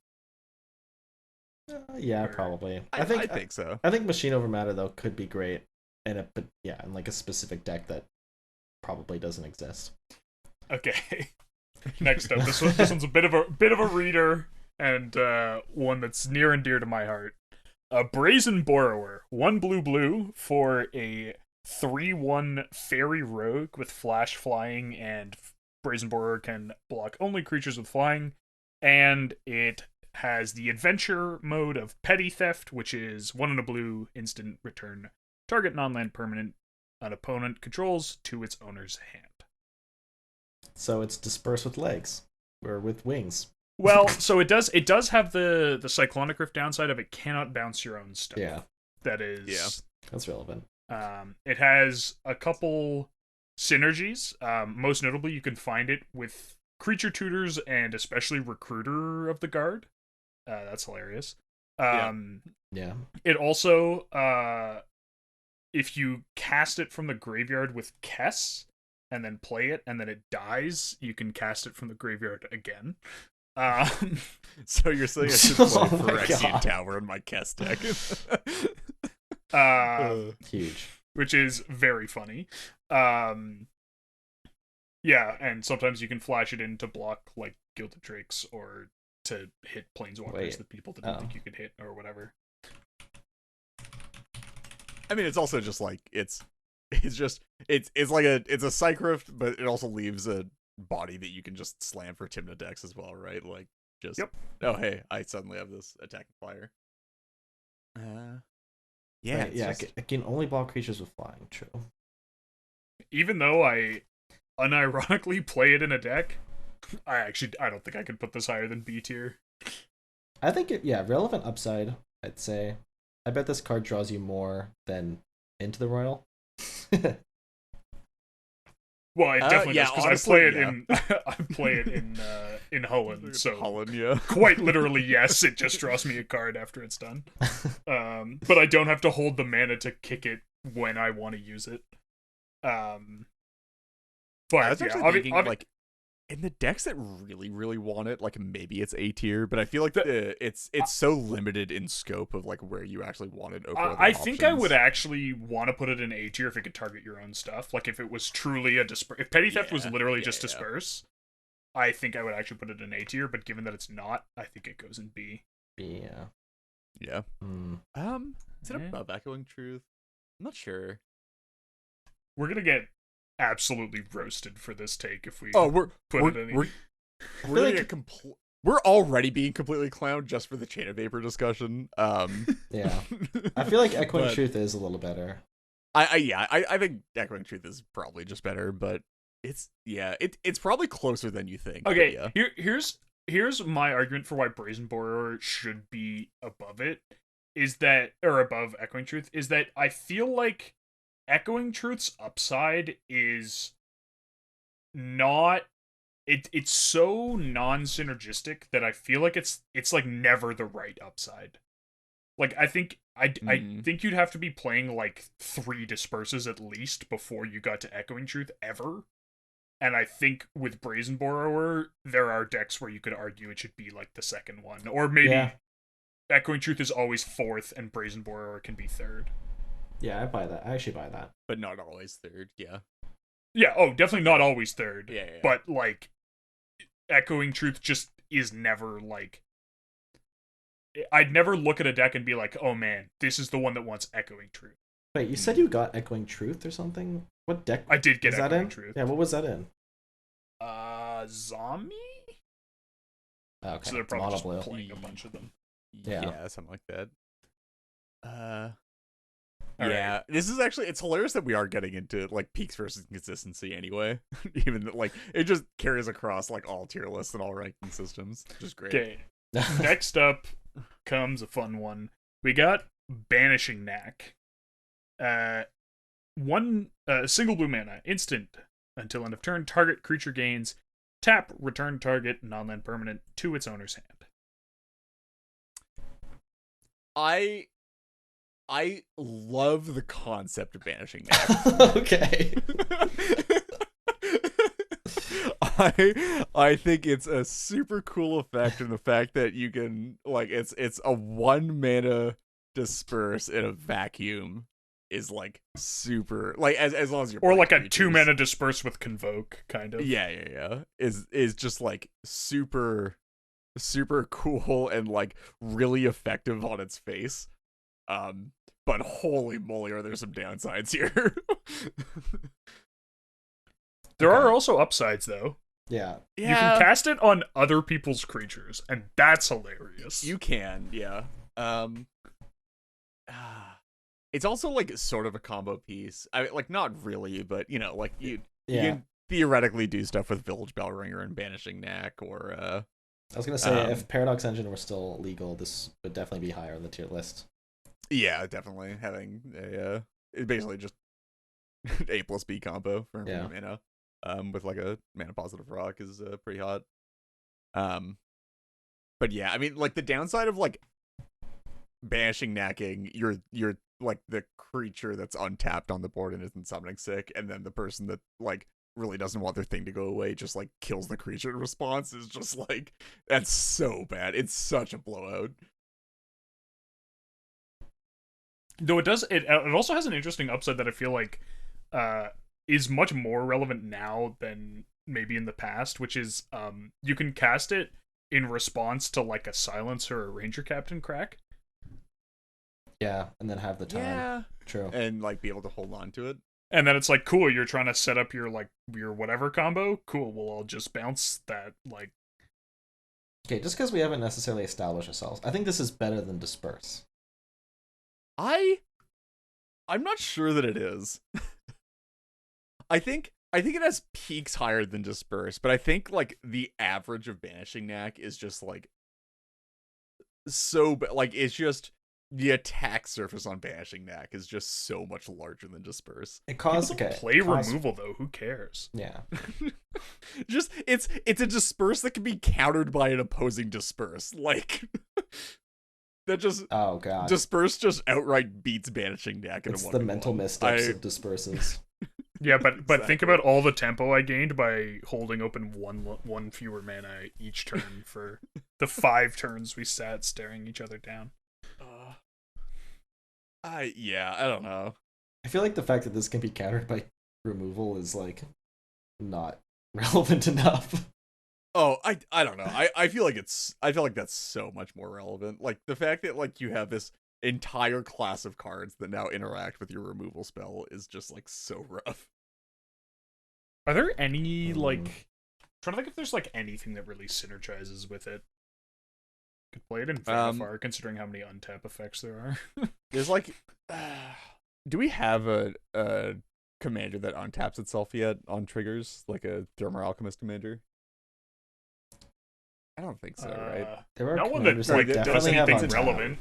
Yeah, Or- probably. I think so. I think Machine Over Matter though could be great, but yeah, in like a specific deck that probably doesn't exist. Okay. Next up, this one's a bit of a reader and one that's near and dear to my heart. A Brazen Borrower, 1 blue for a 3/1 fairy rogue with flash flying, and Brazen Borrower can block only creatures with flying, and it has the adventure mode of Petty Theft, which is 1 and a blue instant return target non-land permanent an opponent controls to its owner's hand. So it's Disperse with legs or with wings. Well, so it does have the Cyclonic Rift downside of it cannot bounce your own stuff. Yeah, That is that's relevant. It has a couple synergies. Most notably, you can find it with Creature Tutors and especially Recruiter of the Guard. That's hilarious. Yeah. It also, if you cast it from the graveyard with Kess and then play it and then it dies, you can cast it from the graveyard again. So you're saying I should play Oh my Phyrexian God. Tower in my Kess deck? Huge. Which is very funny. Yeah, and sometimes you can flash it in to block like Gilded Drakes or to hit planeswalkers that people didn't think you could hit or whatever. I mean, it's also just like it's like it's a Cycrift, but it also leaves a body that you can just slam for Tymna decks as well, right? Like just oh hey, I suddenly have this attack and fire. Yeah, Right, it can only block creatures with flying. True. Even though I unironically play it in a deck, I don't think I could put this higher than B tier. I think relevant upside. I'd say. I bet this card draws you more than Into the Royal. Well, it definitely does because honestly, I play it in Hullen, so Hullen, yeah. quite literally, yes, it just draws me a card after it's done. But I don't have to hold the mana to kick it when I want to use it. But I was actually thinking, like, in the decks that really, really want it, like maybe it's A tier, but I feel like it's so limited in scope of like where you actually want it over other I think I options. would actually want to put it in A tier if it could target your own stuff. Like if it was truly a disperse, if Petty Theft was literally just disperse, I think I would actually put it in A tier. But given that it's not, I think it goes in B. B, yeah. Is it Yeah. above Echoing Truth? I'm not sure. We're gonna get absolutely roasted for this take if we We're put it in. we're gonna get we're already being completely clowned just for the Chain of Vapor discussion. Yeah. I feel like Echoing But- Truth is a little better. I think Echoing Truth is probably just better, but it's probably closer than you think. Okay, Yeah. here's my argument for why Brazen Borrower should be above it, is that or above Echoing Truth, is that I feel like Echoing Truth's upside is not it's so non-synergistic that I feel like it's like never the right upside. Like I think I think you'd have to be playing like 3 disperses at least before you got to Echoing Truth ever. And I think with Brazen Borrower, there are decks where you could argue it should be like the second one. Or maybe Yeah. Echoing Truth is always fourth and Brazen Borrower can be third. Yeah, I buy that. I actually buy that. But not always third, yeah. Yeah, oh, definitely not always third. Yeah. But, like, Echoing Truth just is never, like... I'd never look at a deck and be like, oh man, this is the one that wants Echoing Truth. Wait, you said you got Echoing Truth or something? What deck I did get was that Echoing in? Truth. Yeah, what was that in? Zombie? Okay, So they're it's probably mono just blue. playing a bunch of them. Yeah. Something like that. All yeah, right. this is actually, it's hilarious that we are getting into like peaks versus consistency anyway. Even like it just carries across like all tier lists and all ranking systems, which is great. Okay. Next up comes a fun one. We got Banishing Knack. One single blue mana, instant. Until end of turn, target creature gains tap, return target non-land permanent to its owner's hand. I love the concept of banishing Knack. Okay. I think it's a super cool effect, and the fact that you can like it's a 1 mana disperse in a vacuum is like super like as long as you're Or like a creatures. 2 mana disperse with Convoke, kind of. Yeah. Is just like super cool and like really effective on its face. But holy moly, are there some downsides here? There are also upsides, though. Yeah. You can cast it on other people's creatures, and that's hilarious. You can, yeah. It's also like sort of a combo piece. I mean, like not really, but you know, like you can theoretically do stuff with Village Bellringer and Banishing Knack, or I was gonna say if Paradox Engine were still legal, this would definitely be higher on the tier list. Yeah, definitely having a it's basically just A plus B combo for mana. With like a mana positive rock is pretty hot. But yeah, I mean, like the downside of like banishing knacking, you're like the creature that's untapped on the board and isn't summoning sick, and then the person that like really doesn't want their thing to go away just like kills the creature in response is just like that's so bad. It's such a blowout. Though it also has an interesting upside that I feel like is much more relevant now than maybe in the past, which is you can cast it in response to like a Silencer or a Ranger Captain crack. Yeah, and then have the time. Yeah. True. And like be able to hold on to it. And then it's like, cool, you're trying to set up your like your whatever combo. Cool, well I'll just bounce that like. Okay, just because we haven't necessarily established ourselves, I think this is better than Disperse. I'm not sure that it is. I think it has peaks higher than Disperse, but I think like the average of Banishing Knack is just like so like it's just the attack surface on Banishing Knack is just so much larger than Disperse. It costs play removal though. Who cares? Yeah. Just it's a Disperse that can be countered by an opposing Disperse. Like that just oh god. Disperse just outright beats Banishing Knack. It's the mental missteps of Disperses. Yeah, but Exactly. Think about all the tempo I gained by holding open one fewer mana each turn for the 5 turns we sat staring each other down. I don't know. I feel like the fact that this can be countered by removal is like not relevant enough. Oh, I don't know. I feel like that's so much more relevant. Like the fact that like you have this entire class of cards that now interact with your removal spell is just like so rough. Are there any like I'm trying to think if there's like anything that really synergizes with it? Could play it in Vanifar, considering how many untap effects there are. There's like do we have a commander that untaps itself yet on triggers, like a Thermal Alchemist commander? I don't think so, right? There are not one that commanders like that does definitely have anything untap. relevant.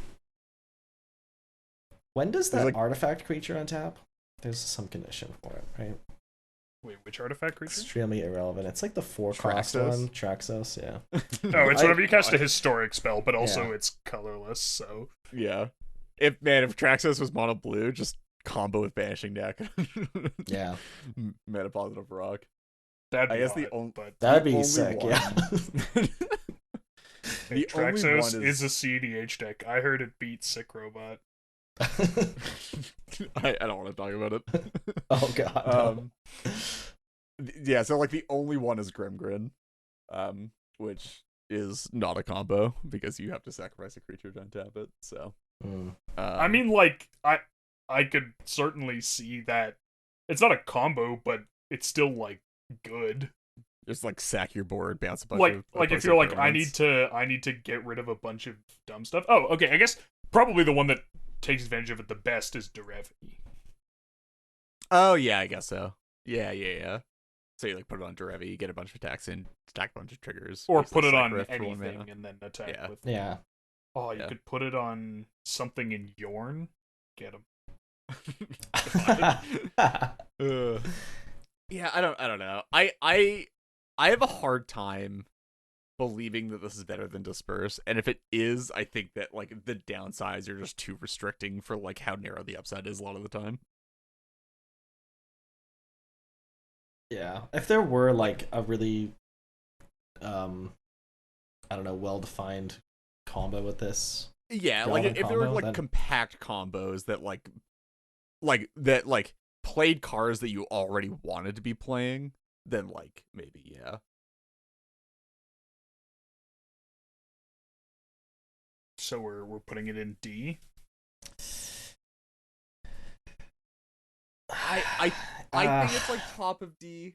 When does that like- artifact creature untap? There's some condition for it, right? Wait, which artifact creature? Extremely irrelevant. It's like the 4-cost Traxos? one. Traxos, yeah. Oh, it's I- whenever you cast a historic spell, but also Yeah. it's colorless, so Yeah. If Traxos was mono blue, just combo with Banishing Knack. Yeah. Mana positive rock. That'd I be guess hot, the only but That'd be only sick. one. Yeah. The only Traxos one is a CDH deck. I heard it beat Sick Robot. I don't want to talk about it. Oh god. No. Yeah, so like the only one is Grimgrin, which is not a combo because you have to sacrifice a creature to untap it. So, I mean, like I could certainly see that it's not a combo, but it's still like good. just like sack your board, bounce a bunch Like of if opposing you're like permanents. I need to get rid of a bunch of dumb stuff. Oh, okay. I guess probably the one that takes advantage of it the best is Derevi. Oh yeah, I guess so. Yeah. So you like put it on Derevi, get a bunch of attacks in, stack a bunch of triggers, Or basically put it sack on Rift for 1 anything mana. and then attack Yeah. with. Yeah. Oh, you Yeah. could put it on something in Yorn. Get him. Yeah, I don't know. I have a hard time believing that this is better than Disperse, and if it is, I think that like the downsides are just too restricting for like how narrow the upside is a lot of the time. Yeah. If there were like a really I don't know, well-defined combo with this. Yeah, like Relevant if there were combo, like then- compact combos that like played cards that you already wanted to be playing, then like maybe yeah. So we're putting it in D. I think it's like top of D.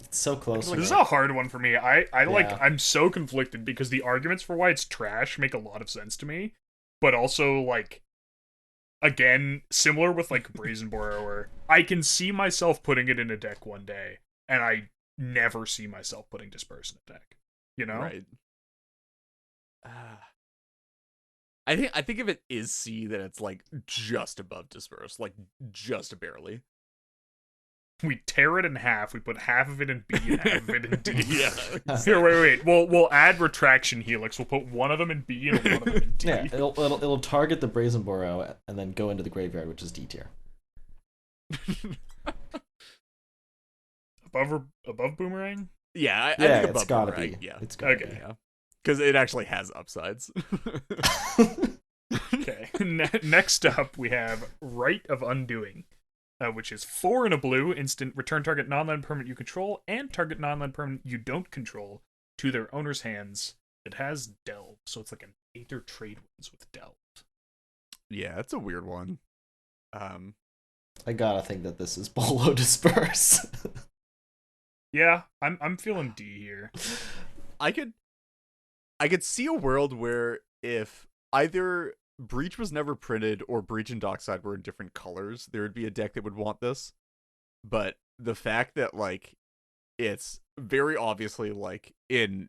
It's so close. Like, This is man. a hard one for me. I like Yeah. I'm so conflicted because the arguments for why it's trash make a lot of sense to me, but also like again, similar with like Brazen Borrower, I can see myself putting it in a deck one day, and I never see myself putting Disperse in a deck. You know? Right. I think if it is C, then it's like just above Disperse, like just barely. We tear it in half, we put half of it in B and half of it in D. Yeah. Here, wait. We'll add Retraction Helix. We'll put one of them in B and one of them in D. Yeah, it'll target the Brazen Burrow and then go into the graveyard, which is D tier. Above Boomerang? Yeah, I Yeah, think it's above gotta Boomerang, be. Yeah, It's gotta Okay. yeah, because it actually has upsides. Okay. Next up, we have Rite of Undoing, which is 4 and a blue, instant return target non-land permanent you control and target non-land permanent you don't control to their owner's hands. It has Delve, so it's like an Aether Trade Winds with Delve. Yeah, it's a weird one. I gotta think that this is below Disperse. Yeah, I'm feeling D here. I could see a world where if either Breach was never printed or Breach and Dockside were in different colors, there would be a deck that would want this. But the fact that like it's very obviously like in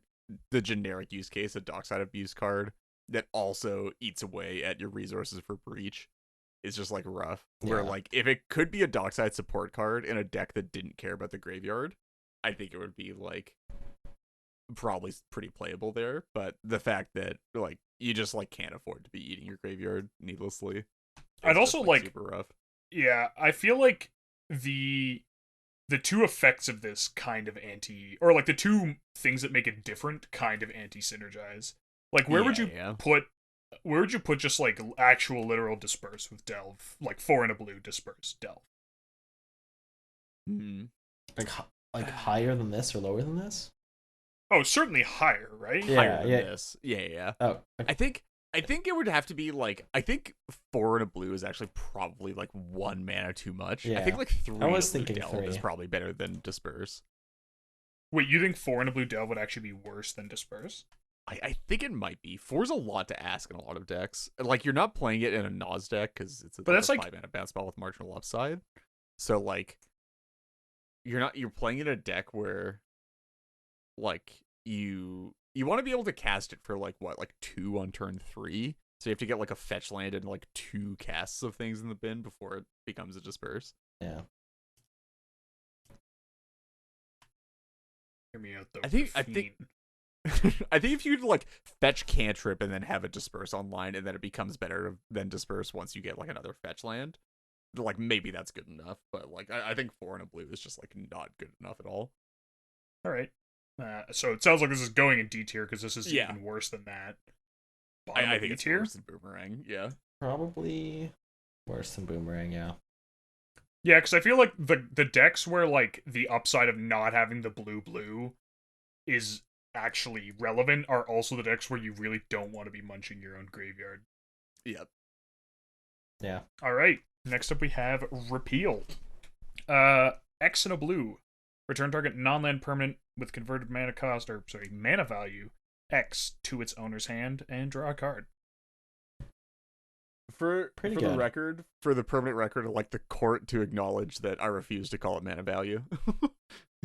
the generic use case a Dockside abuse card that also eats away at your resources for Breach is just like rough. Where Yeah. like if it could be a Dockside support card in a deck that didn't care about the graveyard, I think it would be like probably pretty playable there. But the fact that like you just like can't afford to be eating your graveyard needlessly. I'd it's also, just, like- super rough. Yeah, I feel like the two effects of this kind of or like the two things that make it different kind of anti-synergize. Like where would Yeah, you yeah. put just like actual literal Disperse with Delve, like 4 and a blue Disperse Delve? Hmm. like higher than this or lower than this? Oh, certainly higher, right? Yeah, Higher than yeah. this. Yeah. Oh, I think it would have to be like I think 4 and a blue is actually probably like 1 mana too much. I Yeah. think like 3 I was and a blue thinking Delve is 3. probably better than Disperse. Wait, you think 4 and a blue Delve would actually be worse than Disperse? I think it might be. 4's a lot to ask in a lot of decks. Like you're not playing it in a Nas deck because it's But that's a like- 5 mana bounce spell with marginal upside. So like you're playing in a deck where like you want to be able to cast it for like 2 on turn 3. So you have to get like a fetch land and like 2 casts of things in the bin before it becomes a Disperse. yeah. Hear me out though. I think Fiend. I think if you like fetch cantrip and then have it Disperse online and then it becomes better than Disperse once you get like another fetch land, like maybe that's good enough, but like I think 4 and a blue is just like not good enough at all. All right. So it sounds like this is going in D tier because this is Yeah. even worse than that. Bottom I of think B it's tier? worse than Boomerang. Yeah. Probably worse than Boomerang, yeah. Yeah, because I feel like the decks where like the upside of not having the blue is actually relevant are also the decks where you really don't want to be munching your own graveyard. Yep. Yeah. All right. Next up we have Repeal. X and a blue. Return target non-land permanent with converted mana cost, or sorry, mana value X to its owner's hand and draw a card. For Pretty the good. record, for the permanent record, I'd like the court to acknowledge that I refuse to call it mana value.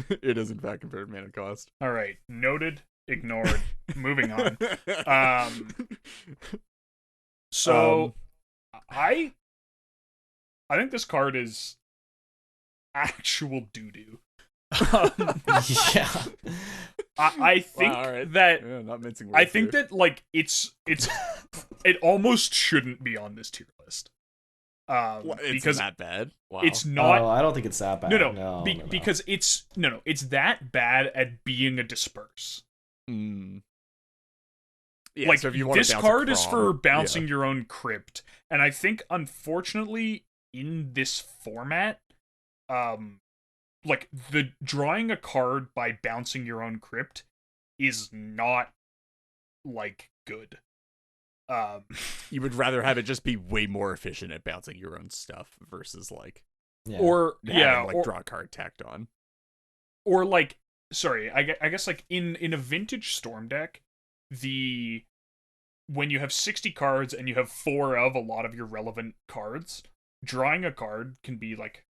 It is in fact converted mana cost. All right, noted, ignored. Moving on. So I think this card is actual doo doo. Yeah. I think Wow, all right. that Yeah, not mincing words I think here. that like it's it almost shouldn't be on this tier list. It's Because that bad. Wow. it's not. Oh, I don't think it's that bad. No. No. Because it's it's that bad at being a disperse. Mm. Yeah, Like so if you want this to bounce card a is Crom, for bouncing yeah. your own crypt, and I think unfortunately in this format, like the drawing a card by bouncing your own crypt is not like good. You would rather have it just be way more efficient at bouncing your own stuff versus like Yeah. or having, like draw a card tacked on. or like sorry, I guess like in a vintage storm deck, when you have 60 cards and you have 4 of a lot of your relevant cards, drawing a card can be like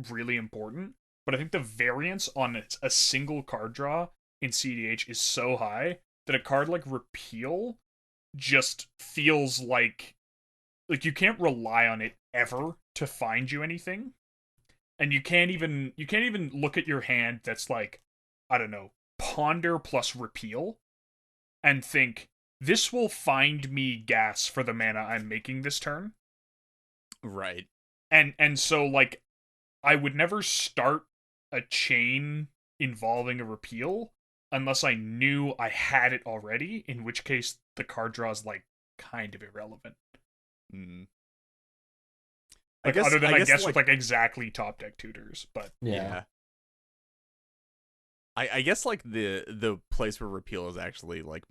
really important, but I think the variance on a single card draw in CDH is so high that a card like Repeal just feels like you can't rely on it ever to find you anything. And you can't even look at your hand that's like, I don't know, Ponder plus Repeal and think this will find me gas for the mana I'm making this turn. Right. And so like I would never start a chain involving a Repeal unless I knew I had it already, in which case the card draw is like kind of irrelevant. Mm. Like other than I guess with like exactly top deck tutors, but Yeah. I guess like the place where Repeal is actually like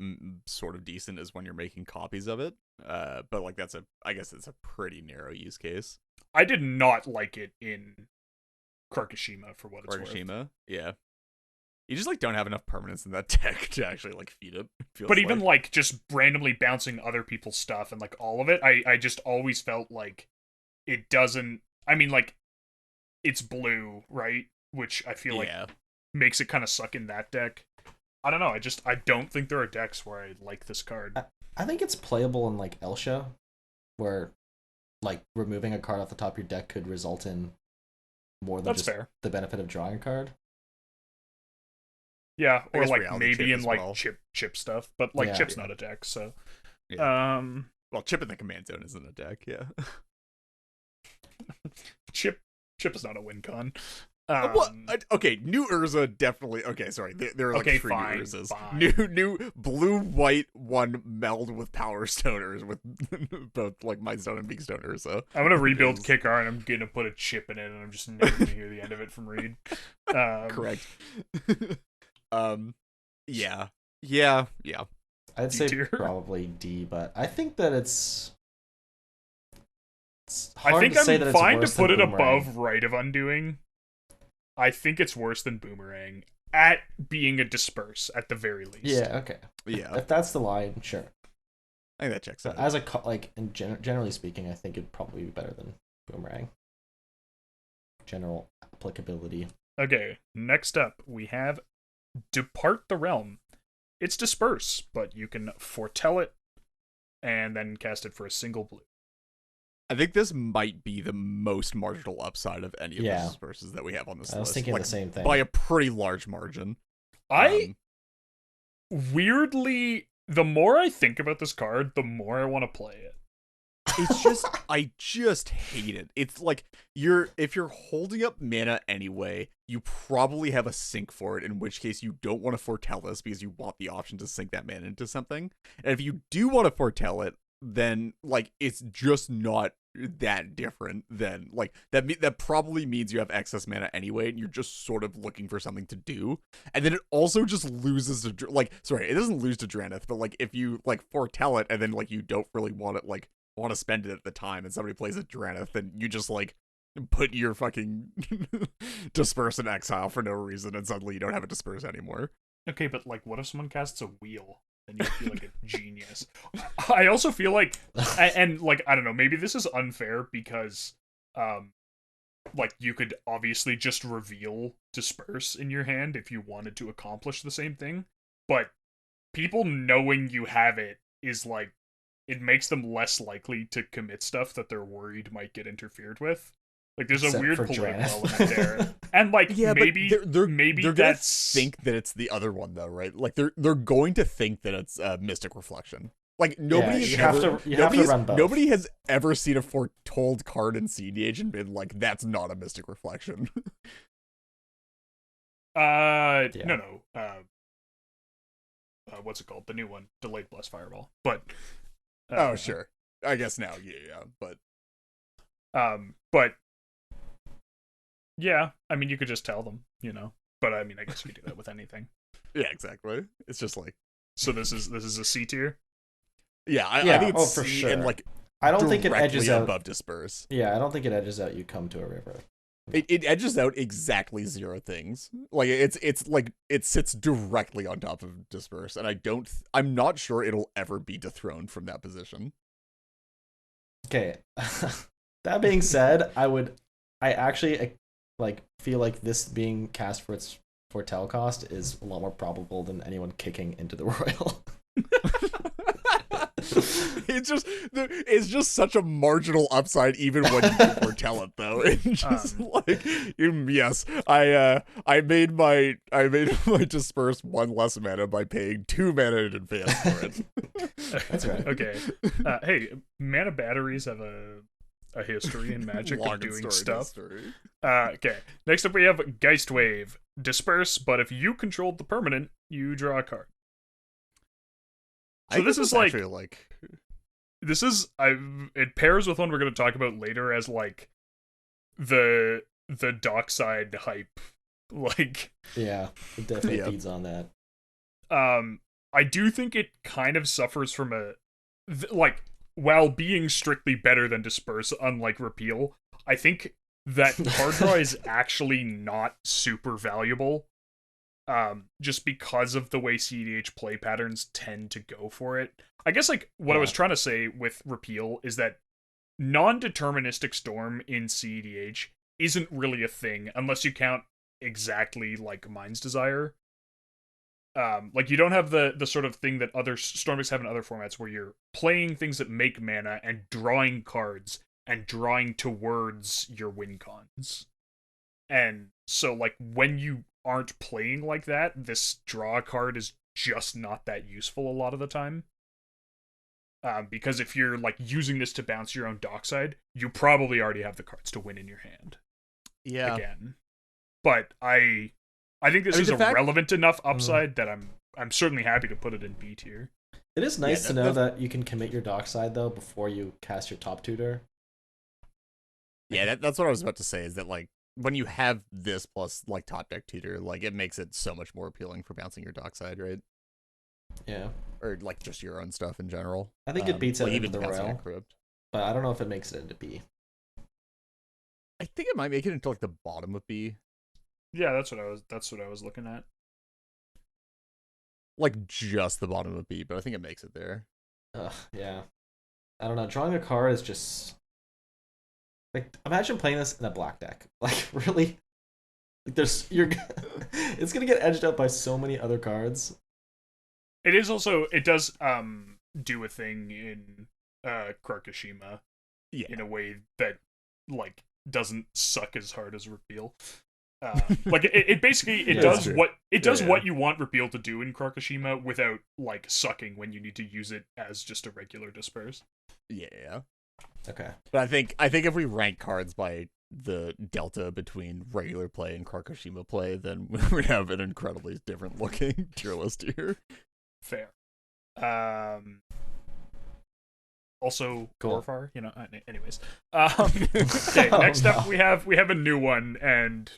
sort of decent is when you're making copies of it. But like I guess it's a pretty narrow use case. I did not like it in Karkashima for what it's worth. Karkashima, yeah. You just like don't have enough permanence in that deck to actually like feed it. But even like just randomly bouncing other people's stuff and like all of it, I just always felt like it doesn't. I mean, like it's blue, right? Which I feel like makes it kind of suck in that deck. I don't know. I don't think there are decks where I like this card. I think it's playable in like Elsha, where like removing a card off the top of your deck could result in more than fair. The benefit of drawing a card. Yeah, or like Reality maybe Chip in as like well. chip stuff, but like Chip's not a deck, so well, Chip in the command zone isn't a deck, yeah. Chip is not a win con. Okay, new Urza definitely. Okay, sorry, there are like okay, 3 fine, new Urzas. Fine. New blue white one meld with Power Stone Urza with both like Mind Stone and Big Stone Urza. I'm gonna rebuild Kickar and I'm gonna put a chip in it, and I'm just never gonna hear the end of it from Reed. Correct. Yeah. I'd say D-tier? probably D, but I think that it's I hard think to say I'm that it's fine to worse than put it Boomerang. above Rite of Undoing. I think it's worse than Boomerang at being a disperse at the very least. Yeah, okay. Yeah. If that's the line, sure. I think that checks out. As a generally speaking, I think it'd probably be better than Boomerang. General applicability. Okay, next up we have Depart the Realm. It's Disperse, but you can foretell it and then cast it for a single blue. I think this might be the most marginal upside of any of the disperses that we have on this list. I was thinking the same thing. By a pretty large margin. Weirdly, the more I think about this card, the more I want to play it. It's just, I just hate it. It's like if you're holding up mana anyway, you probably have a sink for it, in which case you don't want to foretell this because you want the option to sink that mana into something. And if you do want to foretell it, then like it's just not that different than like that probably means you have excess mana anyway and you're just sort of looking for something to do. And then it also just loses to like, sorry, it doesn't lose to Draneth, but like if you like foretell it and then like you don't really want it, like want to spend it at the time and somebody plays a Draneth, then you just like put your fucking Disperse in exile for no reason and suddenly you don't have a Disperse anymore. Okay, but like what if someone casts a wheel? Then you feel like a genius. I also feel like, and like, I don't know, maybe this is unfair because, like, you could obviously just reveal Disperse in your hand if you wanted to accomplish the same thing, but people knowing you have it is like, it makes them less likely to commit stuff that they're worried might get interfered with. Like, there's Except a weird for political Draneth. element there, and like Yeah, maybe but maybe they're gonna that's think that it's the other one though, right? Like they're going to think that it's Mystic Reflection. Like nobody you has have ever, to- you have to run both. nobody has ever seen a foretold card in CDH and been like, that's not a Mystic Reflection. No. What's it called? The new one, Delayed Blast Fireball. But Oh sure, I guess now, yeah, but yeah, I mean, you could just tell them, you know. But I mean, I guess you could do that with anything. yeah, exactly. It's just like, So this is a C tier. yeah, I Yeah, think it's for C sure. and like I don't think it directly edges out. above Disperse. Yeah, I don't think it edges out. You come to a river. It edges out exactly zero things. Like it's like it sits directly on top of Disperse, and I'm not sure it'll ever be dethroned from that position. Okay. That being said, I actually like feel like this being cast for its foretell cost is a lot more probable than anyone kicking into the royal. It's just such a marginal upside even when you can foretell it though. It's just like yes, I made my Disperse one less mana by paying 2 mana in advance for it. That's right. Okay. Hey, mana batteries have a history in Magic Long of and doing storied stuff. history. Okay. Next up, we have Geist Wave. Disperse, but if you controlled the permanent, you draw a card. So this is like this is it pairs with one we're going to talk about later as like the dockside hype, like Yeah, it definitely Yeah. feeds on that. I do think it kind of suffers from like while being strictly better than Disperse, unlike Repeal, I think that card draw is actually not super valuable. Just because of the way CDH play patterns tend to go for it. I guess like what I was trying to say with Repeal is that non-deterministic storm in CDH isn't really a thing unless you count exactly like Mind's Desire. Like you don't have the sort of thing that other storm decks have in other formats where you're playing things that make mana and drawing cards and drawing towards your win cons. And so like when you aren't playing like that, this draw card is just not that useful a lot of the time. Because if you're like using this to bounce your own dockside, you probably already have the cards to win in your hand. Yeah. Again. But I think this is a relevant enough upside that I'm certainly happy to put it in B tier. It is nice to know that you can commit your dockside though before you cast your top tutor. Yeah, that's what I was about to say, is that like when you have this plus like top deck tutor, like it makes it so much more appealing for bouncing your dockside, right? Yeah. Or like just your own stuff in general. I think it beats it like, into even the bouncing royal, a crypt. but I don't know if it makes it into B. I think it might make it into like the bottom of B. Yeah, that's what I was looking at. Like just the bottom of B, but I think it makes it there. Yeah. I don't know. Drawing a card is just like, imagine playing this in a black deck. Like really, like it's gonna get edged out by so many other cards. It is also it does do a thing in Krakashima in a way that like doesn't suck as hard as Repeal. Like it basically does what you want Repeal to do in Krakashima without like sucking when you need to use it as just a regular Disperse. Yeah. Okay. But I think if we rank cards by the delta between regular play and Karakushima play, then we have an incredibly different looking tier list here. Fair. Also, Cool. Gorfar, anyways. Okay, next up we have a new one, and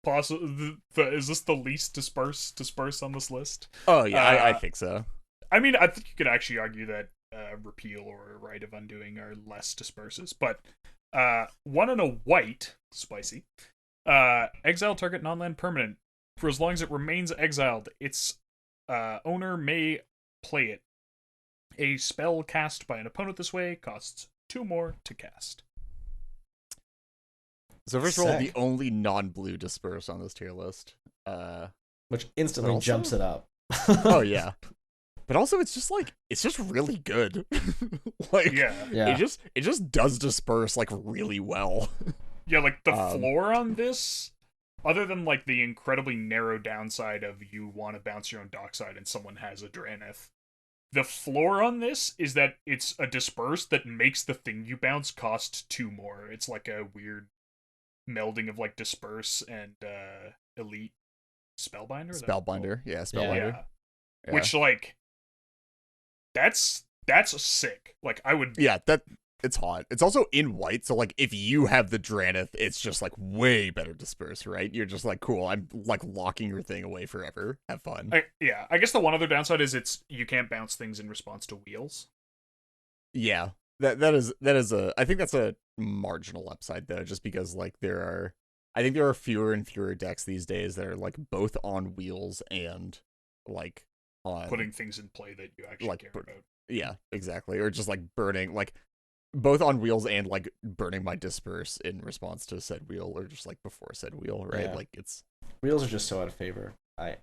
possibly is this the least disperse on this list? Oh yeah, I think so. I mean, I think you could actually argue that repeal or right of undoing are less disperses, but one and a white, spicy. Exile target non-land permanent for as long as it remains exiled. Its owner may play it. A spell cast by an opponent this way costs 2 more to cast. So first of all, the Sick. only non-blue disperse on this tier list. Which instantly Also- jumps it up. Oh yeah, but also it's just really good. Like Yeah. Yeah. it just does disperse like really well. Yeah, like the Um, floor on this, other than like the incredibly narrow downside of you want to bounce your own dockside and someone has a Draneth, the floor on this is that it's a disperse that makes the thing you bounce cost 2 more. It's like a weird melding of like disperse and elite spellbinder. Is that what it's called? Spellbinder, yeah, Yeah. Spellbinder. Yeah. Which like that's sick. Like I would Yeah, that it's hot. It's also in white, so like if you have the Draneth, it's just like way better disperse, right? You're just like, cool, I'm like locking your thing away forever. Have fun. I guess the one other downside is you can't bounce things in response to wheels. Yeah. That is a I think that's a marginal upside though, just because like I think there are fewer and fewer decks these days that are like both on wheels and like on Putting things in play that you actually like, care but- about. yeah, exactly. Or just like burning like both on wheels and like burning my disperse in response to said wheel or just like before said wheel, right? Yeah. Like it's Wheels are just so out of favor. I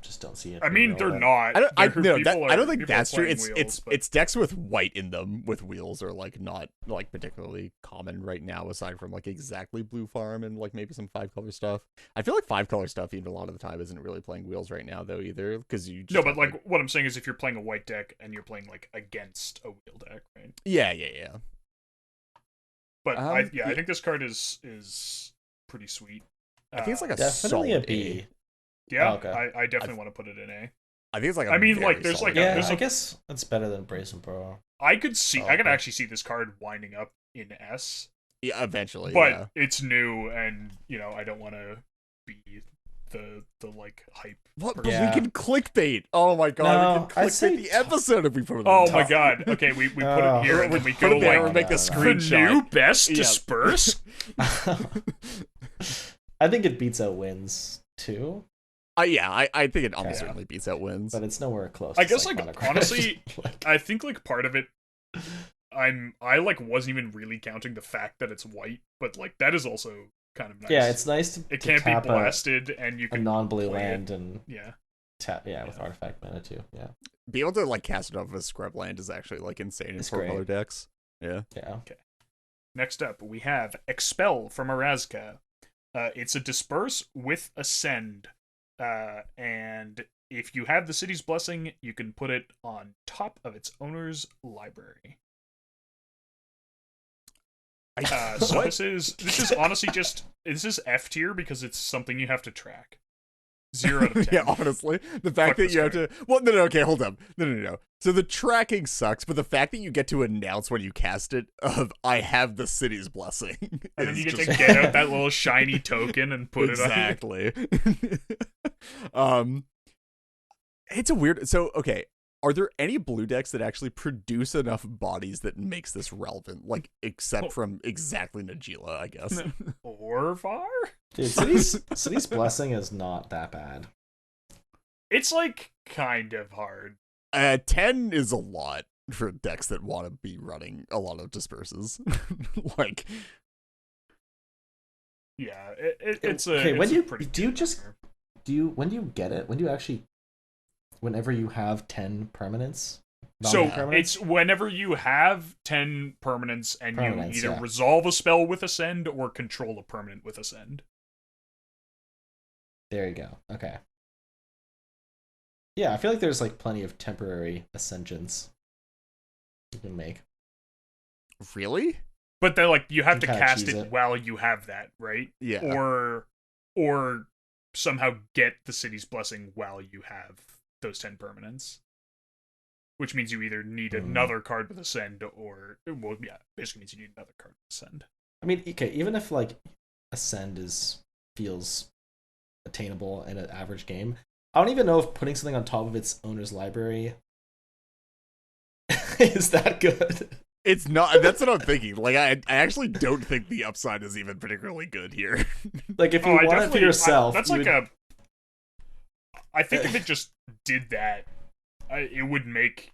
just don't see it. I mean, they're not. I They're- no, people I are- don't think people are that's true. playing It's wheels, but- it's decks with white in them with wheels are like not like particularly common right now, aside from like exactly blue farm and like maybe some 5-color stuff. I feel like 5-color stuff even a lot of the time isn't really playing wheels right now though either, because you just No, but have, like what I'm saying is if you're playing a white deck and you're playing like against a wheel deck, right? yeah. But I yeah. think this card is pretty sweet. I think it's like a Definitely a solid B. Yeah, Oh, okay. I definitely want to put it in A. I think it's like a I mean, very like, there's, solid like, Yeah, there's I a- guess that's better than Brazen Bro. I could see, Oh, I could okay. actually see this card winding up in S, yeah, eventually, but yeah. it's new, and I don't want to be the like hype. What? But person. Yeah. we can clickbait. Oh my god, we No, can I'd say clickbait the episode if we put it. Oh in my the god! Okay, we put Oh. it here, and then we Put go it there like and make a no, no. screenshot. the new best Yeah. disperse. I think it beats out Wins too, Yeah, I think it almost Yeah. certainly beats out wins. but it's nowhere close. I to guess, Cyclonic like, Crash. honestly, Like, I think like part of it, I like wasn't even really counting the fact that it's white, but like that is also kind of nice. yeah, it's nice to it can't be tap blasted, and you a can non-blue play it. land and Yeah, tap with Yeah. artifact mana too. Yeah, Be able to like cast it off of a scrub land is actually like insane in It's 4-color great. decks. Yeah. yeah. Next up, we have Expel from Erazka. It's a disperse with Ascend. And if you have the city's blessing, you can put it on top of its owner's library. So What? this is honestly this is F tier because it's something you have to track. 0 out of 10. Yeah, honestly, the fact Fuck that this you have card. to. Well, no, okay, hold up. No. So the tracking sucks, but the fact that you get to announce when you cast it of "I have the city's blessing," And then is you get just- to get out that little shiny token and put exactly. It's a weird. So okay, are there any blue decks that actually produce enough bodies that makes this relevant? Like, except Oh. from exactly Najila, I guess. it on. Orvar? Dude, City's Blessing is not that bad. It's like kind of hard. 10 is a lot for decks that want to be running a lot of disperses. Like, Yeah, it's a. Okay, it's when a you- pretty do you good just- number. When do you get it? When do you actually? Whenever you have 10 permanents. So Non-permanents? it's whenever you have 10 permanents and you Permanents, either yeah. resolve a spell with Ascend or control a permanent with Ascend. There you go. Okay. Yeah, I feel like there's like plenty of temporary ascensions you can make. Really? But then, like, you have to kinda cast cheese it it. while you have that, right? Yeah. Or somehow get the city's blessing while you have those 10 permanents. Which means you either need another card with Ascend, or, well, yeah, basically means you need another card with Ascend. I mean, okay, even if like Ascend feels attainable in an average game, I don't even know if putting something on top of its owner's library is that good. It's not. That's what I'm thinking. Like, I actually don't think the upside is even particularly good here. Like, if you want it for yourself, that's like a. I think if it just did that, it would make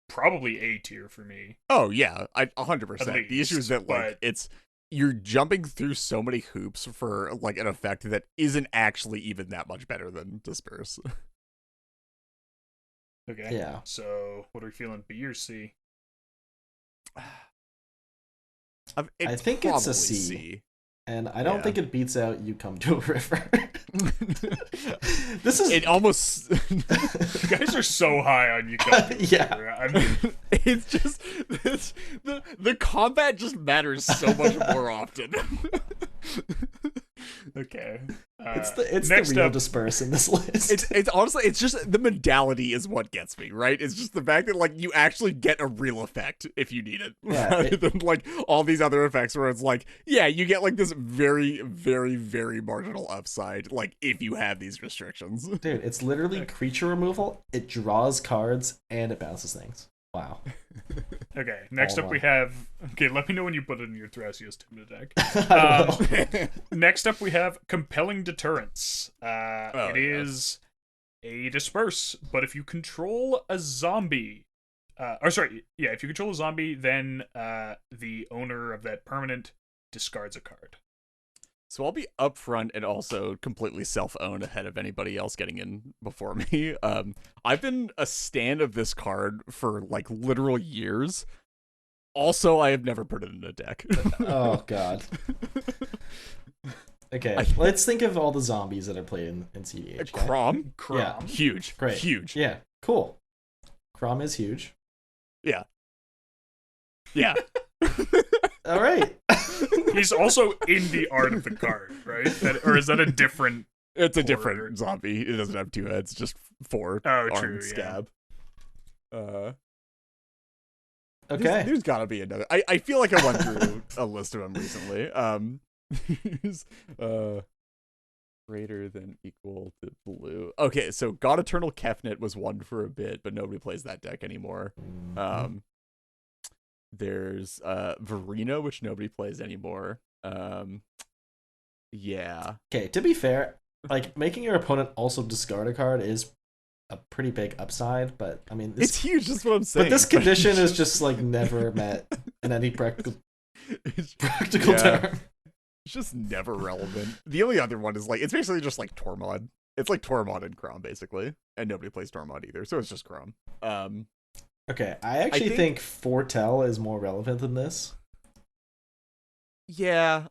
probably A tier for me. Oh yeah, 100%. The issue is that like but you're jumping through so many hoops for like an effect that isn't actually even that much better than Disperse. Okay. Yeah. So, what are we feeling? B or C? I think it's a C. And I don't think it beats out You Come to a River. This is it almost. You guys are so high on You Come to a Yeah. River. I mean, it's just the combat just matters so much more often. okay. it's the next real up, Disperse in this list. It's honestly, it's just the modality is what gets me, right? It's just the fact that like you actually get a real effect if you need it, Yeah, rather than like all these other effects where it's like, yeah, you get like this very, very, very marginal upside, like if you have these restrictions. Dude, it's literally creature removal, it draws cards, and it bounces things. Wow. Okay, next All up we right. have. Okay, let me know when you put it in your Thrasios Timida deck. I will. Next up we have Compelling Deterrence. It is a Disperse, but if you control a zombie, if you control a zombie, then the owner of that permanent discards a card. So I'll be upfront and also completely self-owned ahead of anybody else getting in before me. I've been a stan of this card for like literal years. Also, I have never put it in a deck. Oh god. Okay, let's think of all the zombies that are played in CDH. Okay? Crom? Yeah. Huge. Great. Huge. Yeah, cool. Crom is huge. Yeah. Yeah. All right. He's also in the art of the card, right? Or is that a different? It's a Or- different zombie. It doesn't have two heads, just four Oh, armed true. Yeah. scab. Okay. There's gotta be another. I feel like I went through a list of them recently. Here's, greater than equal to blue. Okay, so God Eternal Kefnet was one for a bit, but nobody plays that deck anymore. There's Verino, which nobody plays anymore. Yeah. Okay, to be fair, like making your opponent also discard a card is a pretty big upside, but I mean It's huge, that's what I'm saying. but this condition is just like never met in any practical term. It's just never relevant. The only other one is like it's basically just like Tormod. It's like Tormod and Crom basically, and nobody plays Tormod either, so it's just Crom. Okay, I actually think Foretell is more relevant than this. Yeah,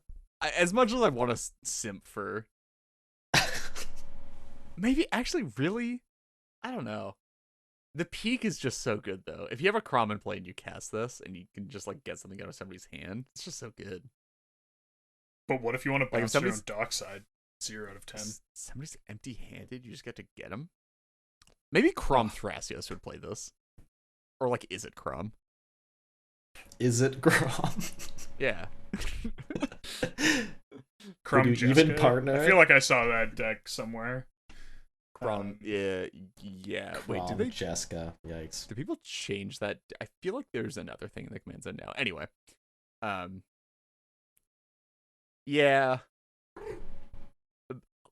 as much as I want to simp for, maybe actually really, I don't know. The peak is just so good though. If you have a Crom in play and you cast this, and you can just like get something out of somebody's hand, it's just so good. But what if you want to Like, bounce your own dockside? 0 out of 10. Somebody's empty-handed, you just get to get them. Maybe Crom Thrasios would play this. Or like, is it Crom? Is it Grom? Yeah. Crum Would you even Jessica? partner I it? feel like I saw that deck somewhere. Crom, yeah. Wait, Grom, did they? Jessica. Yikes. Do people change that? I feel like there's another thing in the command zone now. Anyway, yeah.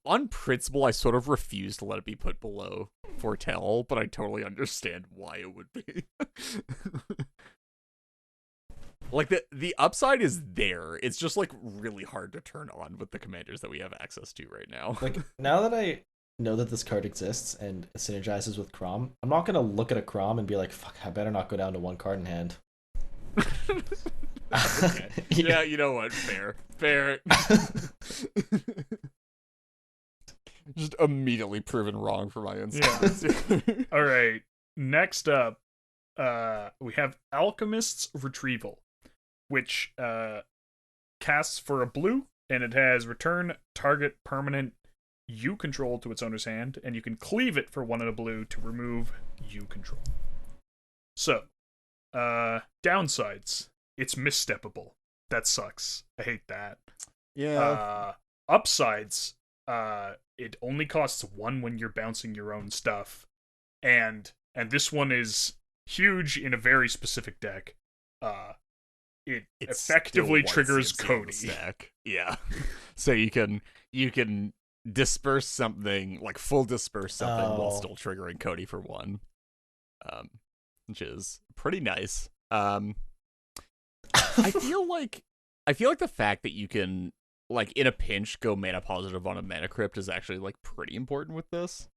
On principle, I sort of refuse to let it be put below Foretell, but I totally understand why it would be. Like the upside is there. It's just like really hard to turn on with the commanders that we have access to right now. Like now that I know that this card exists and it synergizes with Crom, I'm not gonna look at a Crom and be like, "Fuck, I better not go down to one card in hand." Okay. Yeah, you know what? Fair. Just immediately proven wrong for my instincts. Yeah. All right. Next up, we have Alchemist's Retrieval. which casts for a blue, and it has return target permanent you control to its owner's hand, and you can cleave it for 1 and a blue to remove you control. So, downsides. It's missteppable. That sucks. I hate that. Yeah. Upsides. It only costs 1 when you're bouncing your own stuff, and this one is huge in a very specific deck. It effectively triggers Cody. Stack. Yeah. So you can disperse something, like full disperse something while still triggering Cody for 1. Which is pretty nice. I feel like the fact that you can, like, in a pinch go mana positive on a mana crypt is actually, like, pretty important with this.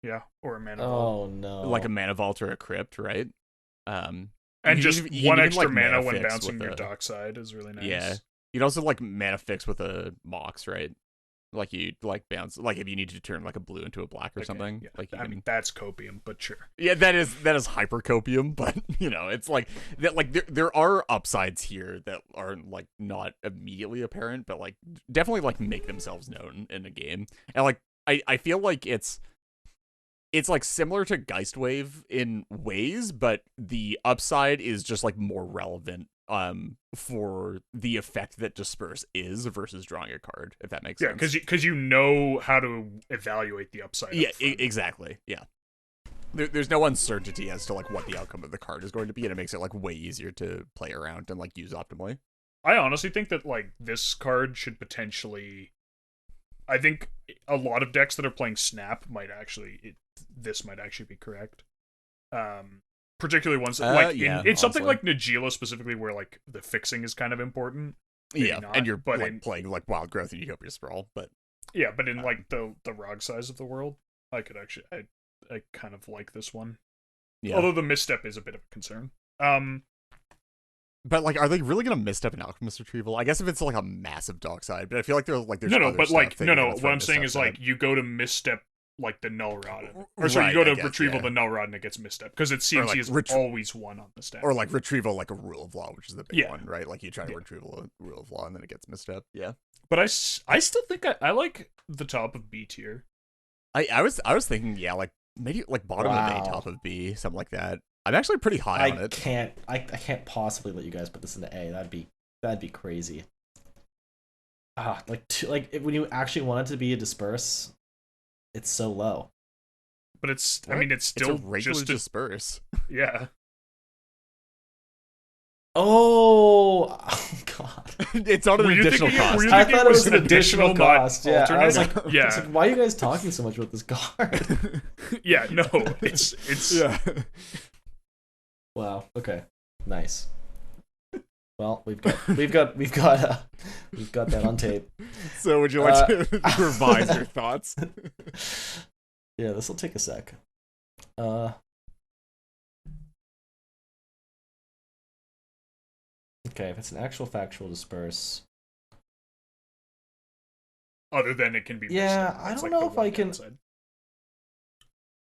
Yeah, or a mana vault. Oh no. Like a mana vault or a crypt, right? And just one extra mana when bouncing your dockside is really nice. Yeah. You'd also, like, mana fix with a Mox, right? Like, you like bounce, like, if you need to turn, like, a blue into a black or something. Yeah. Like, I mean, that's copium, but sure. Yeah, that is hyper copium, but, you know, it's like that. Like, there are upsides here that are, like, not immediately apparent, but, like, definitely, like, make themselves known in a game. And, like, I feel like it's like similar to Geistwave in ways, but the upside is just, like, more relevant for the effect that Disperse is versus drawing a card, if that makes sense. Yeah, because you know how to evaluate the upside. Yeah, exactly. Yeah. There's no uncertainty as to, like, what the outcome of the card is going to be, and it makes it, like, way easier to play around and, like, use optimally. I honestly think that, like, this card should potentially... I think a lot of decks that are playing Snap might actually... this might actually be correct. Particularly ones that, like, in something like Najeela specifically, where, like, the fixing is kind of important. Yeah, not, and you're, like, playing, like, Wild Growth and Utopia Sprawl, but... Yeah, but in, like, the Rog size of the world, I could actually... I kind of like this one. Yeah. Although the misstep is a bit of a concern. But, like, are they really gonna misstep an Alchemist Retrieval? I guess if it's, like, a massive dockside, but I feel like there's what I'm saying is, like, you go to misstep, like, the Null Rod. Or sorry, you go to Retrieval the Null Rod and it gets misstep. Because it seems like, is always 1 on the stack. Or, like, Retrieval, like, a Rule of Law, which is the big one, right? Like, you try to Retrieval a Rule of Law and then it gets misstep. Yeah. But I still think I like the top of B tier. I was thinking, yeah, like, maybe, like, bottom of A, top of B, something like that. I'm actually pretty high on it. I can't possibly let you guys put this into A. That'd be crazy. When you actually want it to be a Disperse, it's so low. But it's it's still a regular just Disperse. Yeah. Oh God! It's not an additional cost. I thought it was an additional cost. Yeah, alternate? I was like, why are you guys talking so much about this card? Yeah, no, it's yeah. Wow. Okay. Nice. Well, we've got that on tape. So, would you like to revise your thoughts? Yeah, this will take a sec. Okay, if it's an actual factual Disperse. Other than it can be. Yeah, I don't know if I can.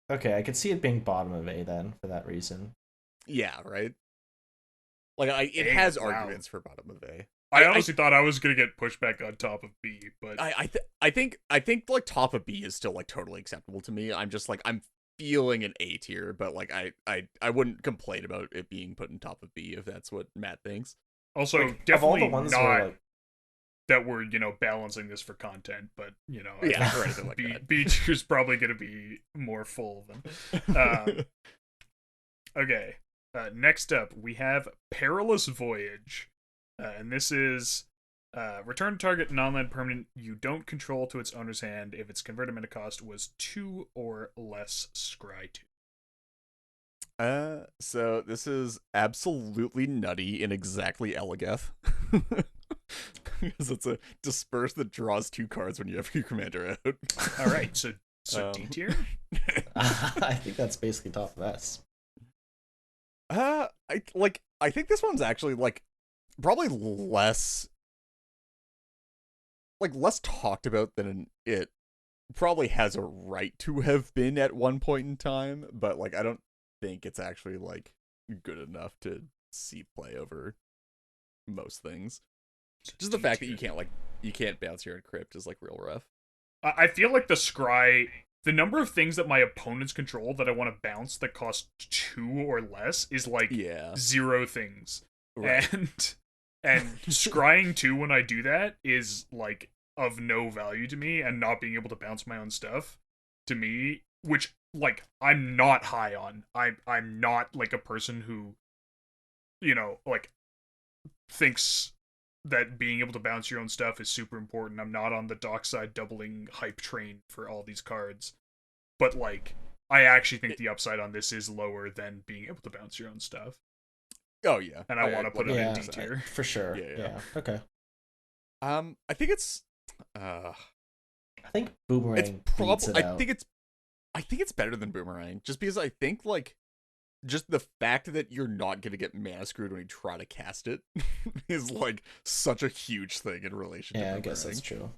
Okay, I could see it being bottom of A then for that reason. Yeah, right. Like, it has arguments for bottom of A. I honestly thought I was gonna get pushed back on top of B, but I think like top of B is still, like, totally acceptable to me. I'm just, like, I'm feeling an A tier, but, like, I wouldn't complain about it being put in top of B if that's what Matt thinks. Also, like, definitely of all the ones not that we're, you know, balancing this for content, but, you know, yeah, or anything like that. B tier is probably gonna be more full than. Okay. Next up, we have Perilous Voyage. And this is return target non-land permanent you don't control to its owner's hand if its converted mana cost was 2 or less scry 2. So this is absolutely nutty in exactly Elegeth. Because it's a Disperse that draws 2 cards when you have your commander out. Alright, so D tier? I think that's basically top of S. I think this one's actually, like, probably less talked about than it probably has a right to have been at one point in time, but, like, I don't think it's actually, like, good enough to see play over most things. Just the fact that you can't bounce your crypt is like real rough. I feel like the number of things that my opponents control that I want to bounce that cost 2 or less is like 0 things. Right. And scrying 2 when I do that is like of no value to me, and not being able to bounce my own stuff to me, which like I'm not high on. I'm not like a person who, you know, like thinks that being able to bounce your own stuff is super important. I'm not on the dockside doubling hype train for all these cards. But like I actually think the upside on this is lower than being able to bounce your own stuff. Oh yeah. And I want to put it in D tier. For sure. Yeah. Okay. I think it's I think Boomerang beats it out. I think it's better than Boomerang, just because I think like just the fact that you're not gonna get mana screwed when you try to cast it is like such a huge thing in relation to Boomerang. I guess that's true.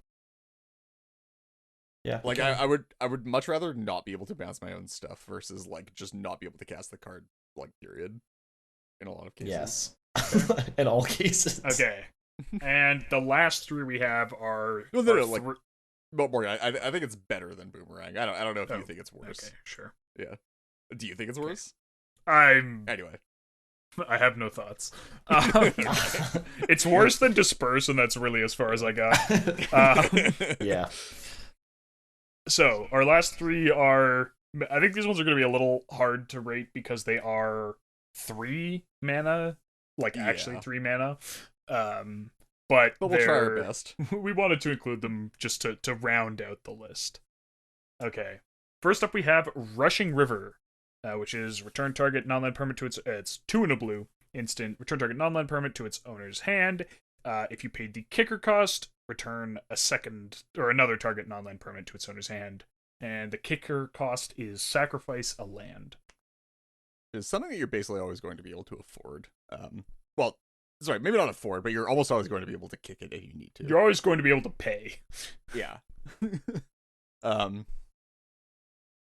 Yeah. Like I would much rather not be able to bounce my own stuff versus like just not be able to cast the card, like, period. In a lot of cases. Yes. In all cases. Okay. And the last 3 we have are but Morgan, I think it's better than Boomerang. I don't know if you think it's worse. Okay, sure. Yeah. Do you think it's worse? Anyway. I have no thoughts. It's worse than Disperse, and that's really as far as I got. Yeah. So, our last 3 are... I think these ones are going to be a little hard to rate because they are 3 mana. Like, actually 3 mana. But we'll try our best. We wanted to include them just to round out the list. Okay. First up, we have Rushing River, which is return target non-land permanent to it's 2 and a blue instant. Return target non-land permanent to its owner's hand. If you paid the kicker cost, return a second or another target non-land permanent to its owner's hand. And the kicker cost is sacrifice a land. It's something that you're basically always going to be able to afford. Well, sorry, maybe not afford, but you're almost always going to be able to kick it if you need to. You're always going to be able to pay. Yeah.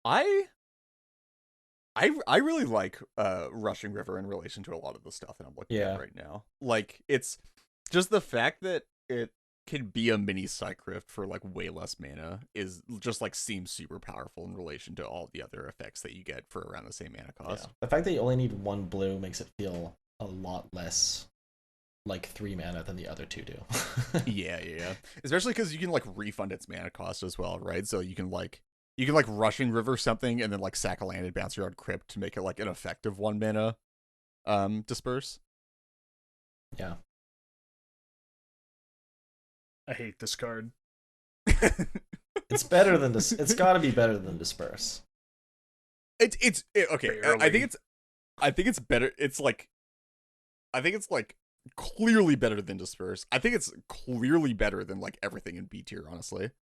I really like Rushing River in relation to a lot of the stuff that I'm looking at right now. Like, it's just the fact that it can be a mini Cycrypt for like way less mana is just like seems super powerful in relation to all the other effects that you get for around the same mana cost. The fact that you only need 1 blue makes it feel a lot less like 3 mana than the other 2 do. yeah. Especially because you can like refund its mana cost as well, right? So you can like Rushing River something and then like sack a land and bounce your own crypt to make it like an effective 1 mana disperse. Yeah. I hate this card. It's better than this. It's got to be better than Disperse. It's okay. I think it's better. I think it's like clearly better than Disperse. I think it's clearly better than like everything in B tier, honestly.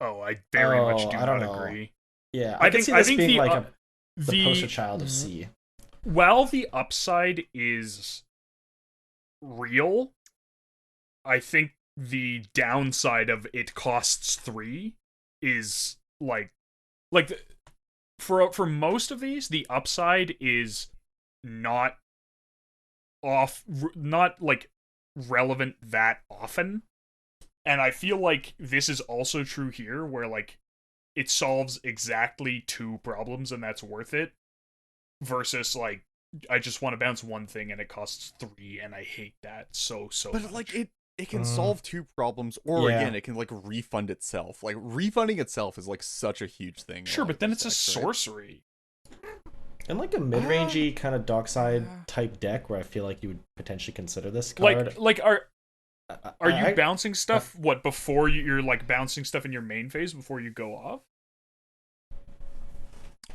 Oh, I very much do not agree. Yeah, I think this being like the poster child of C. While the upside is real, I think the downside of it costs 3 is for most of these, the upside is not like relevant that often. And I feel like this is also true here, where like it solves exactly 2 problems and that's worth it, versus like I just want to bounce 1 thing and it costs 3 and I hate that so but much. Like it can solve 2 problems, or again it can like refund itself. Like refunding itself is like such a huge thing. Sure, but then it's a sorcery. And like a mid-rangey kind of dockside type deck where I feel like you would potentially consider this card. Like are you bouncing stuff before you're like bouncing stuff in your main phase before you go off?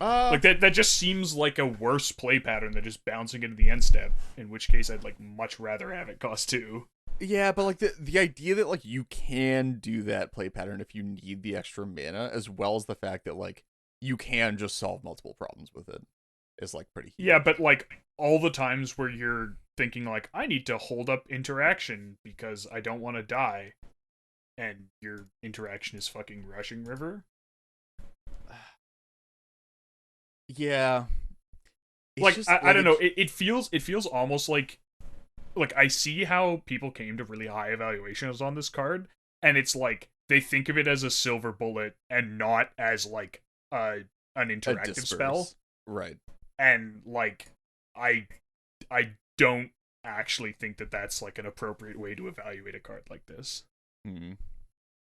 Like that just seems like a worse play pattern than just bouncing into the end step, in which case I'd like much rather have it cost 2. Yeah, but like the idea that like you can do that play pattern if you need the extra mana, as well as the fact that like you can just solve multiple problems with it, is like pretty huge. Yeah, but like all the times where you're thinking like I need to hold up interaction because I don't want to die, and your interaction is fucking Rushing River. Yeah. Like I don't know. It feels almost like like I see how people came to really high evaluations on this card, and it's like they think of it as a silver bullet and not as like an A interactive spell. disperse. Right. And like I don't actually think that that's like an appropriate way to evaluate a card like this. Hmm.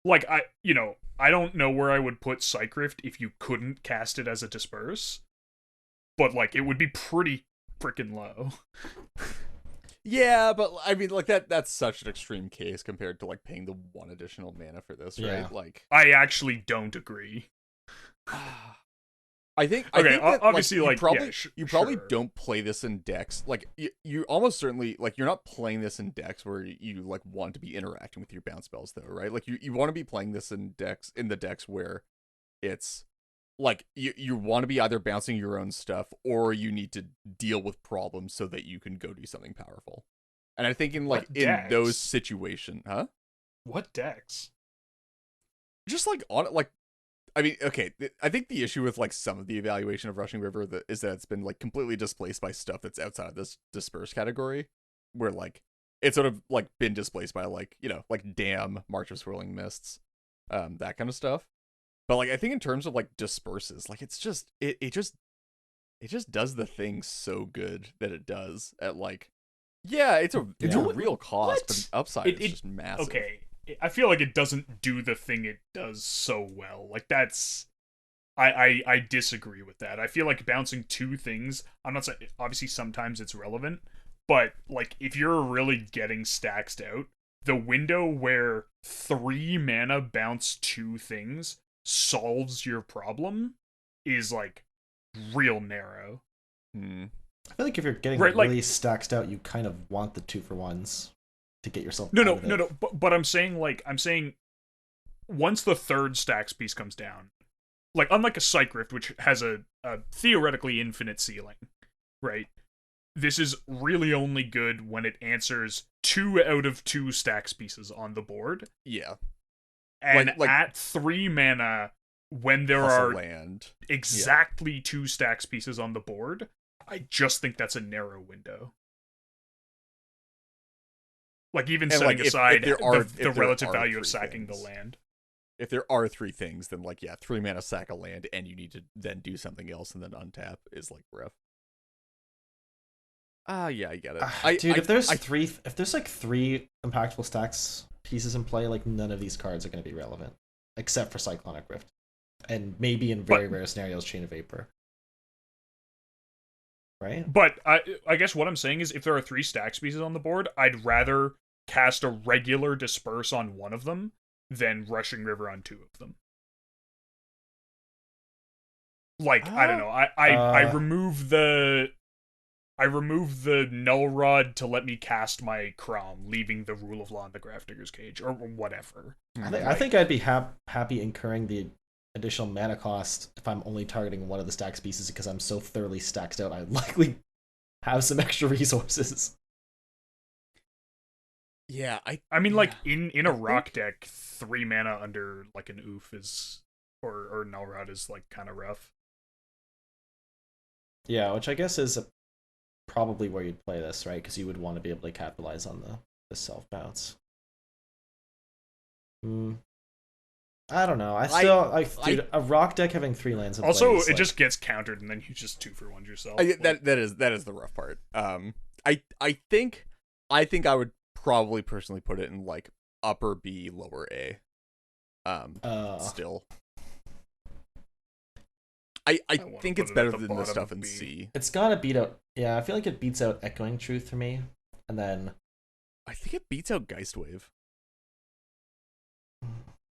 Like I don't know where I would put Psych Rift if you couldn't cast it as a disperse, but like it would be pretty freaking low. Yeah, but I mean, like that's such an extreme case compared to like paying the 1 additional mana for this, right? Yeah. Like I actually don't agree. I think Okay, I think that, obviously, you like, probably yeah, you probably sure. don't play this in decks. Like you almost certainly like you're not playing this in decks where you like want to be interacting with your bounce spells though, right? Like you want to be playing this in the decks where it's like you want to be either bouncing your own stuff or you need to deal with problems so that you can go do something powerful. And I think in like What in those decks? situations, huh? What decks? Just like on it, like I mean, okay, I think the issue with like some of the evaluation of Rushing River is that it's been like completely displaced by stuff that's outside of this disperse category, where like it's sort of like been displaced by like like Dam, March of Swirling Mists, that kind of stuff. But like I think in terms of like disperses, like it's just it just does the thing so good that it does at like yeah, it's a Yeah. real cost, What? but the upside It- is it- just massive. Okay, I feel like it doesn't do the thing it does so well. Like that's I disagree with that. I feel like bouncing 2 things, I'm not saying obviously sometimes it's relevant, but like if you're really getting stacked out, the window where 3 mana bounce 2 things solves your problem is like real narrow. Hmm. I feel like if you're getting Right, like- really stacked out, you kind of want the 2-for-1s to get yourself No, out no, of no, it. no. But I'm saying once the 3rd stacks piece comes down, like unlike a Psych Rift, which has a theoretically infinite ceiling, right? This is really only good when it answers 2 out of 2 stacks pieces on the board, Yeah. and Like- at 3 mana, when there Plus a are land. exactly 2 stacks pieces on the board, I just think that's a narrow window. Like even And, setting like, if aside there are- if the there relative are value of 3 sacking the things. land. If there are 3 things, then like yeah, 3 mana sack a land, and you need to then do something else and then untap is like rough. Yeah, I get it. Dude, if there's I- if there's like 3 impactful stacks pieces in play, like none of these cards are going to be relevant, except for Cyclonic Rift, and maybe in very rare scenarios, Chain of Vapor. Right? But I guess what I'm saying is if there are 3 stacks pieces on the board, I'd rather cast a regular Disperse on one of them than Rushing River on 2 of them. Like, I don't know. I remove the Null Rod to let me cast my Crom, leaving the Rule of Law in the Grafdigger's Cage, or whatever. I think I'd be happy incurring the additional mana cost if I'm only targeting one of the stacks pieces because I'm so thoroughly stacked out. I'd likely have some extra resources. yeah, I mean, yeah. like in a rock deck, 3 mana under like an oof is or Null Rod is like kind of rough. Yeah, which I guess is probably where you'd play this, right? Because you would want to be able to capitalize on the self bounce. I don't know. Dude, a rock deck having 3 lands in Also, play is, it like, just gets countered, and then you just 2-for-1 yourself. that is the rough part. I think I would probably personally put it in like upper B, lower A. Still. I wanna think put it's it at better the than the bottom stuff of in B. C. it's gotta beat out. Yeah, I feel like it beats out Echoing Truth for me, and then I think it beats out Geistwave.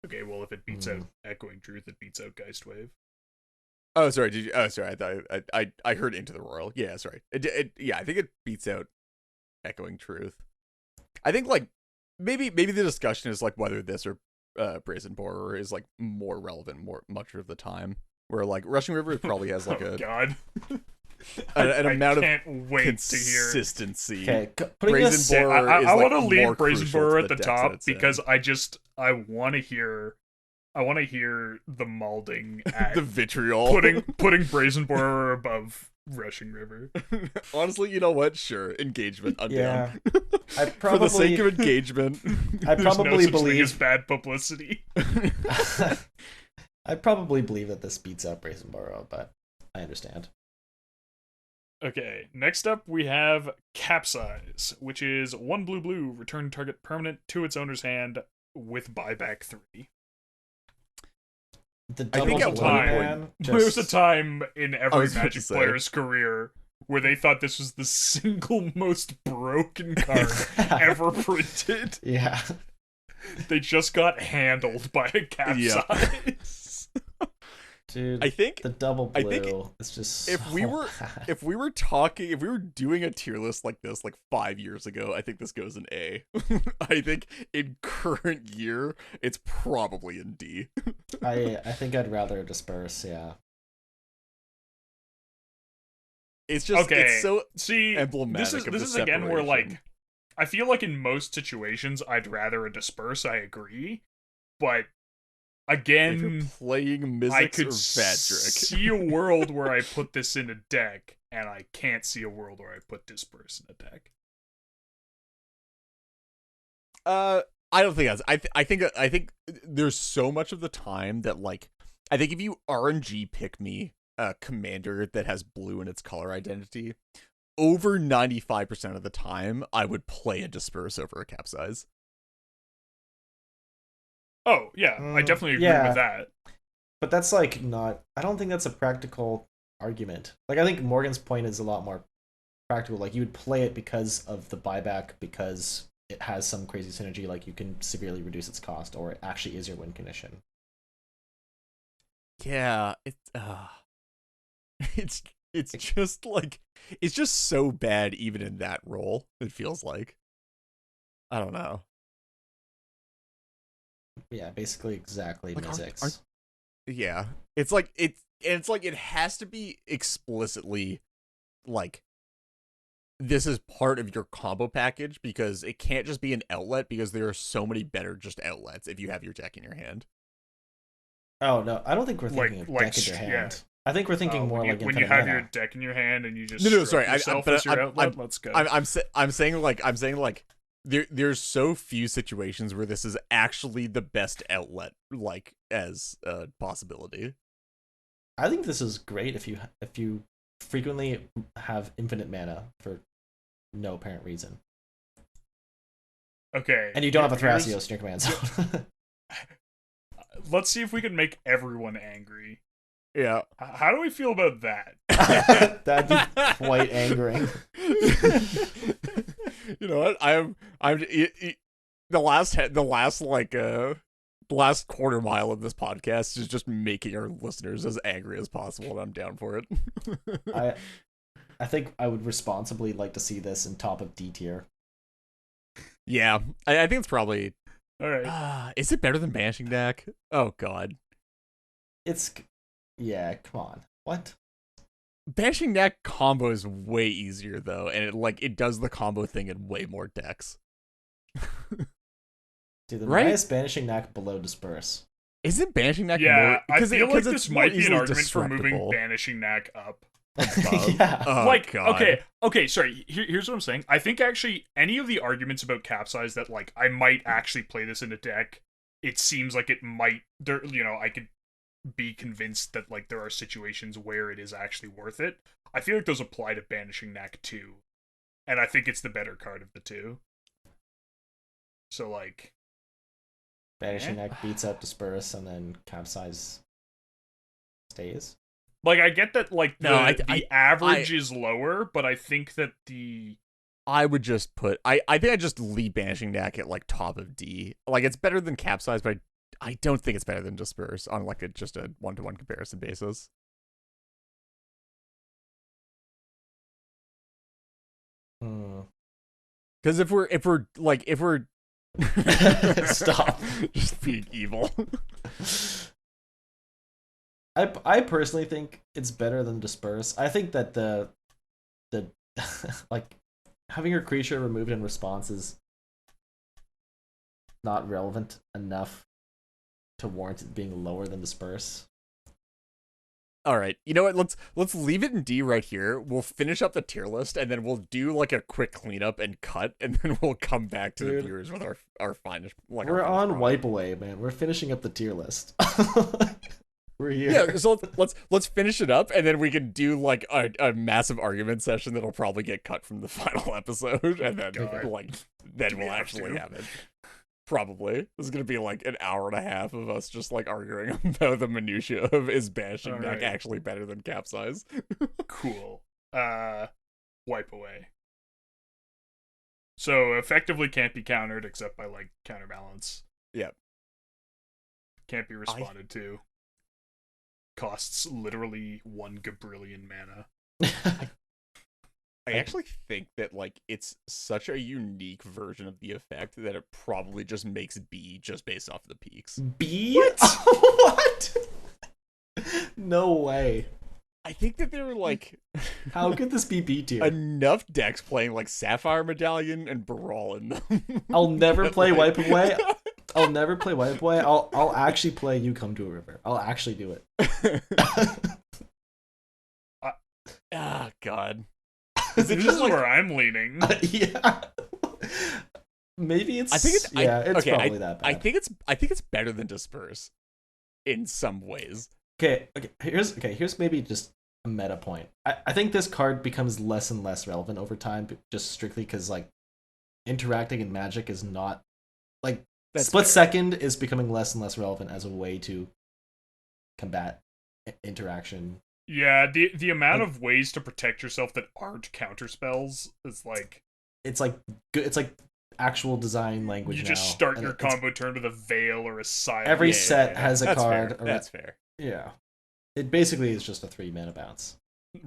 Okay, well, if it beats out Echoing Truth, it beats out Geistwave. Oh, sorry. Did you? Oh, sorry. I thought I heard Into the Royal. Yeah, sorry. Yeah, I think it beats out Echoing Truth. I think like maybe the discussion is like whether this or Brazen Borer is like more relevant much of the time. Where like Rushing River probably has like Oh a God. an amount of can't wait to hear. consistency. okay, putting Brazen this. Borer is I like want to leave more Brazen crucial to Borer the at the decks that top it's in. because I want to hear the malding at the vitriol putting Brazen Borer above Rushing River. Honestly, you know what? Sure, engagement. I'm Yeah. down. I For the sake probably of engagement. I There's no probably such thing as believe bad publicity. I probably believe that this beats up Brazen Burrow, but I understand. Okay, next up we have Capsize, which is 1 blue blue, return target permanent to its owner's hand with buyback 3. The I think double at blue one man There was a just time in I every was about to Magic say. player's career where they thought this was the single most broken card ever printed. yeah. They just got handled by a Capsize. Dude, I think the double I blue think is just if so we were bad. if we were doing a tier list like this like 5 years ago, I think this goes in A. I think in current year it's probably in D. I think I'd rather disperse, yeah. It's just Okay, it's so see, emblematic of this the is again where like separation. I feel like in most situations I'd rather a Disperse. I agree, but If you're again, playing I Mizzix could or Vadric. see a world where I put this in a deck, and I can't see a world where I put Disperse in a deck. I don't think that's. I think there's so much of the time that like I think if you RNG pick me a commander that has blue in its color identity, over 95% of the time I would play a Disperse over a Capsize. Oh yeah, I definitely agree yeah. with that. But that's like not I don't think that's a practical argument. Like I think Morgan's point is a lot more practical. Like you would play it because of the buyback, because it has some crazy synergy, like you can severely reduce its cost, or it actually is your win condition. Yeah, it's just like it's just so bad even in that role. It feels like I don't know. Yeah, basically exactly Like Mizzix. yeah, it's like it has to be explicitly like this is part of your combo package because it can't just be an outlet because there are so many better just outlets if you have your deck in your hand. Oh no, I don't think we're thinking of Like deck in your hand. yeah. I think we're thinking more like when you infinite have mana. your deck in your hand and you just No, stroke sorry, yourself as your outlet. Let's go. I'm saying like there's so few situations where this is actually the best outlet like as a possibility. I think this is great if you frequently have infinite mana for no apparent reason. Okay, And you don't have a here's- Thrasios in your command zone. Let's see if we can make everyone angry. Yeah. How do we feel about that? That'd be quite angering. You know what? The last quarter mile of this podcast is just making our listeners as angry as possible, and I'm down for it. I think I would responsibly like to see this in top of D tier. Yeah, I think it's probably. All right. Is it better than Banishing Deck? Oh God, Yeah, come on. What? Banishing Deck combo is way easier though, and it does the combo thing in way more decks. Dude, the Right? highest banishing knack below disperse. Isn't Banishing Deck Yeah, more? I feel like it's this more might be an easily argument for moving destructible. Banishing Knack up. Yeah. Oh, like, God. okay, sorry. Here's what I'm saying. I think actually any of the arguments about Capsize that like I might actually play this in a deck, it seems like it might. There, I could be convinced that like there are situations where it is actually worth it. I feel like those apply to Banishing Knack too, and I think it's the better card of the two. So like, Banishing knack beats up disperse, and then capsize stays. like I get that like the average I- is lower, but I think that the I would just put. I think I just leave Banishing Deck at like top of D. Like it's better than Capsize, but I don't think it's better than Disperse on like just a 1-to-1 comparison basis. Because if we're Stop. just being evil. I personally think it's better than disperse. I think that the like having your creature removed in response is not relevant enough to warrant it being lower than disperse. All right. You know what? Let's leave it in D right here. We'll finish up the tier list, and then we'll do like a quick cleanup and cut, and then we'll come back to the Dude. viewers with our finest. Like We're our finished on product. wipe away, man. We're finishing up the tier list. We're here. Yeah. So let's finish it up, and then we can do like a massive argument session that'll probably get cut from the final episode, and then God. like then Do we we'll have actually to? have it. Probably. This is gonna be like an hour and a half of us just like arguing about the minutia of is Banishing Neck Alright. actually better than Capsize. Cool. Wipe away. So effectively can't be countered except by like counterbalance. Yep. Can't be responded to. Costs literally 1 Gabrillion mana. I actually think that like it's such a unique version of the effect that it probably just makes B just based off the peaks. B? What? No way. I think that there were like How could this be B tier? enough decks playing like Sapphire Medallion and Brawl in them. I'll never play Like- Wipe Away. I'll never play Wipe Away. I'll actually play You Come to a River. I'll actually do it. Ah, God. This it is just like- where I'm leaning. Yeah. Maybe it's. I think it's it's okay, probably that bad. I think it's better than Disperse in some ways. Okay. Here's maybe just a meta point. I think this card becomes less and less relevant over time, just strictly because like interacting in Magic is not like That's Split fair. Second is becoming less and less relevant as a way to combat interaction. Yeah, the amount of ways to protect yourself that aren't counterspells is like It's like good. It's like actual design language. you just now, start and your it's- combo turn with a veil or a silence. Every Yeah, set yeah. has a That's card. Fair. or- That's fair. Yeah. It basically is just a 3 mana bounce.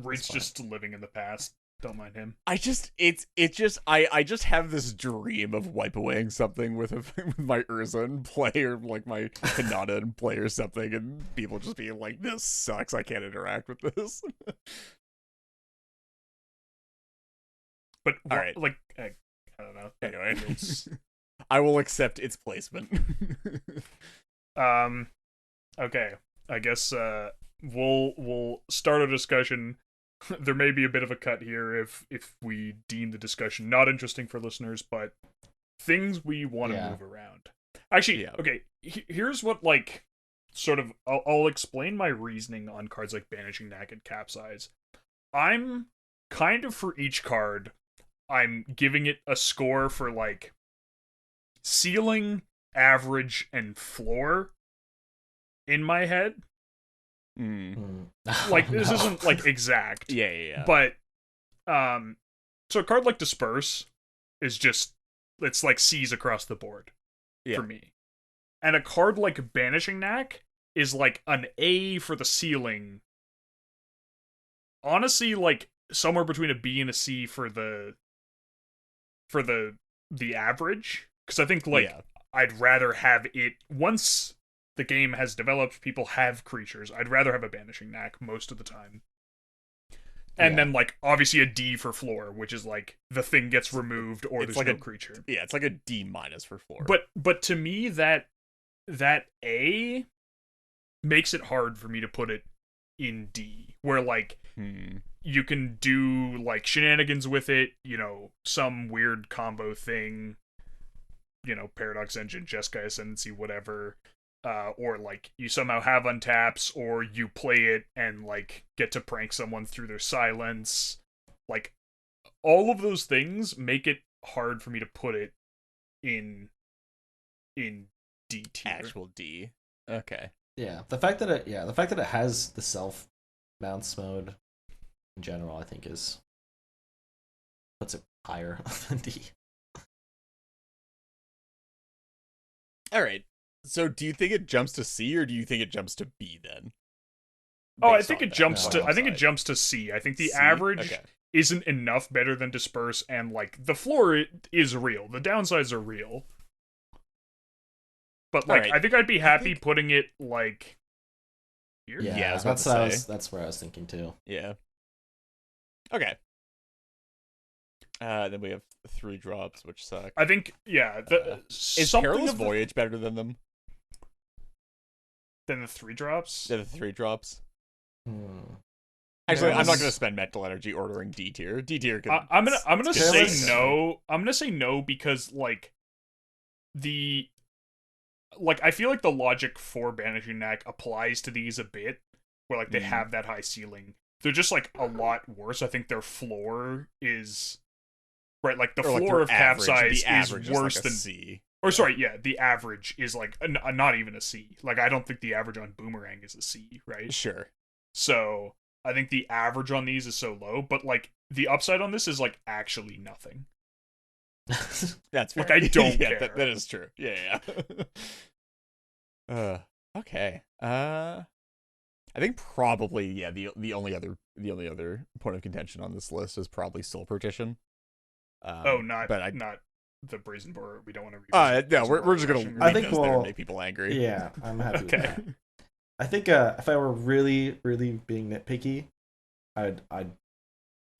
Reed's fine. just living in the past. Don't mind him. I just have this dream of wipe awaying something with with my Urza in play or like my Hinata in play or something, and people just being like, "This sucks. I can't interact with this." But All right. like I don't know. Anyway, It's- I will accept its placement. Okay. I guess we'll start a discussion. There may be a bit of a cut here if we deem the discussion not interesting for listeners, but things we want to Yeah. move around. Actually, Yeah. okay, here's what like sort of I'll explain my reasoning on cards like Banishing Knack and Capsize. I'm kind of for each card, I'm giving it a score for like ceiling, average, and floor in my head. Like this isn't like exact. Yeah. But so a card like Disperse is just it's like C's across the board Yeah. for me. And a card like Banishing Knack is like an A for the ceiling. Honestly, like somewhere between a B and a C for the average. Because I think like Yeah. I'd rather have it once the game has developed, people have creatures. I'd rather have a Banishing Knack most of the time. And Yeah. then like obviously a D for floor, which is like the thing gets removed or It's there's like no a- creature. Yeah, it's like a D minus for floor. But to me that A makes it hard for me to put it in D, where like you can do like shenanigans with it, you know, some weird combo thing, you know, Paradox Engine, Jeskai Ascendancy, whatever, or like you somehow have untaps, or you play it and like get to prank someone through their silence. Like all of those things make it hard for me to put it in D tier. Actual D. Okay. Yeah, the fact that it has the self bounce mode in general, I think puts it higher than D. All right. So, do you think it jumps to C or do you think it jumps to B then? Oh, I Based think on it that jumps No, to. I think it upside. jumps to C. I think the C? average Okay. isn't enough better than Disperse, and like the floor is real. The downsides are real. But like, Alright. I think I'd be happy think- putting it like here. Yeah, I was about to say. That's where I was thinking too. Yeah. Okay. Then we have 3 drops, which suck. I think the Is something Perilous of the- Voyage better than them? than the 3 drops. Than the 3 drops? Actually, I'm not There's- going to spend mental energy ordering D tier. D tier can. I'm gonna skip say this. no. I'm gonna say no because like the I feel like the logic for Banishing Knack applies to these a bit, where like they have that high ceiling. They're just like a lot worse. I think their floor is right. Like the Or, like, floor their of average, capsize the average is worse like a than. C. Or sorry, yeah, the average is like not even a C. Like I don't think the average on Boomerang is a C, right? Sure. So I think the average on these is so low, but like the upside on this is like actually nothing. That's fair. Like, I don't yeah, care. that is true. Yeah. Okay. I think probably the only other point of contention on this list is probably Soul Partition. Not but not the Brazen Boar. We don't want to revisit. no, Brazen we're Boar just gonna Rushing, I right? think leave those there we'll- and make people angry. Yeah, I'm happy Okay. with that. I think if I were really, really being nitpicky, I'd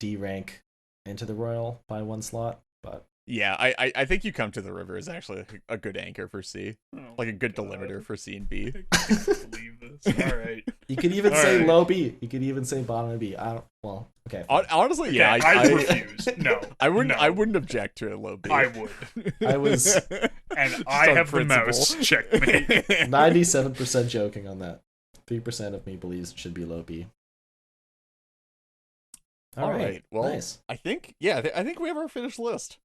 D-rank Into the Royal by one slot, but Yeah, I think You Come to the River is actually a good anchor for C, Oh like a good God. delimiter for C and B. I can't believe this. All right. you could even All say right. low B. You could even say bottom of B. I don't. Well, okay. fine. Honestly, Okay, yeah, I refuse. No, I wouldn't. no. I wouldn't object to a low B. I would. I was And Just I on have the principle. mouse. Checkmate. 97% joking on that. 3% of me believes it should be low B. All right. Well, nice. I think I think we have our finished list.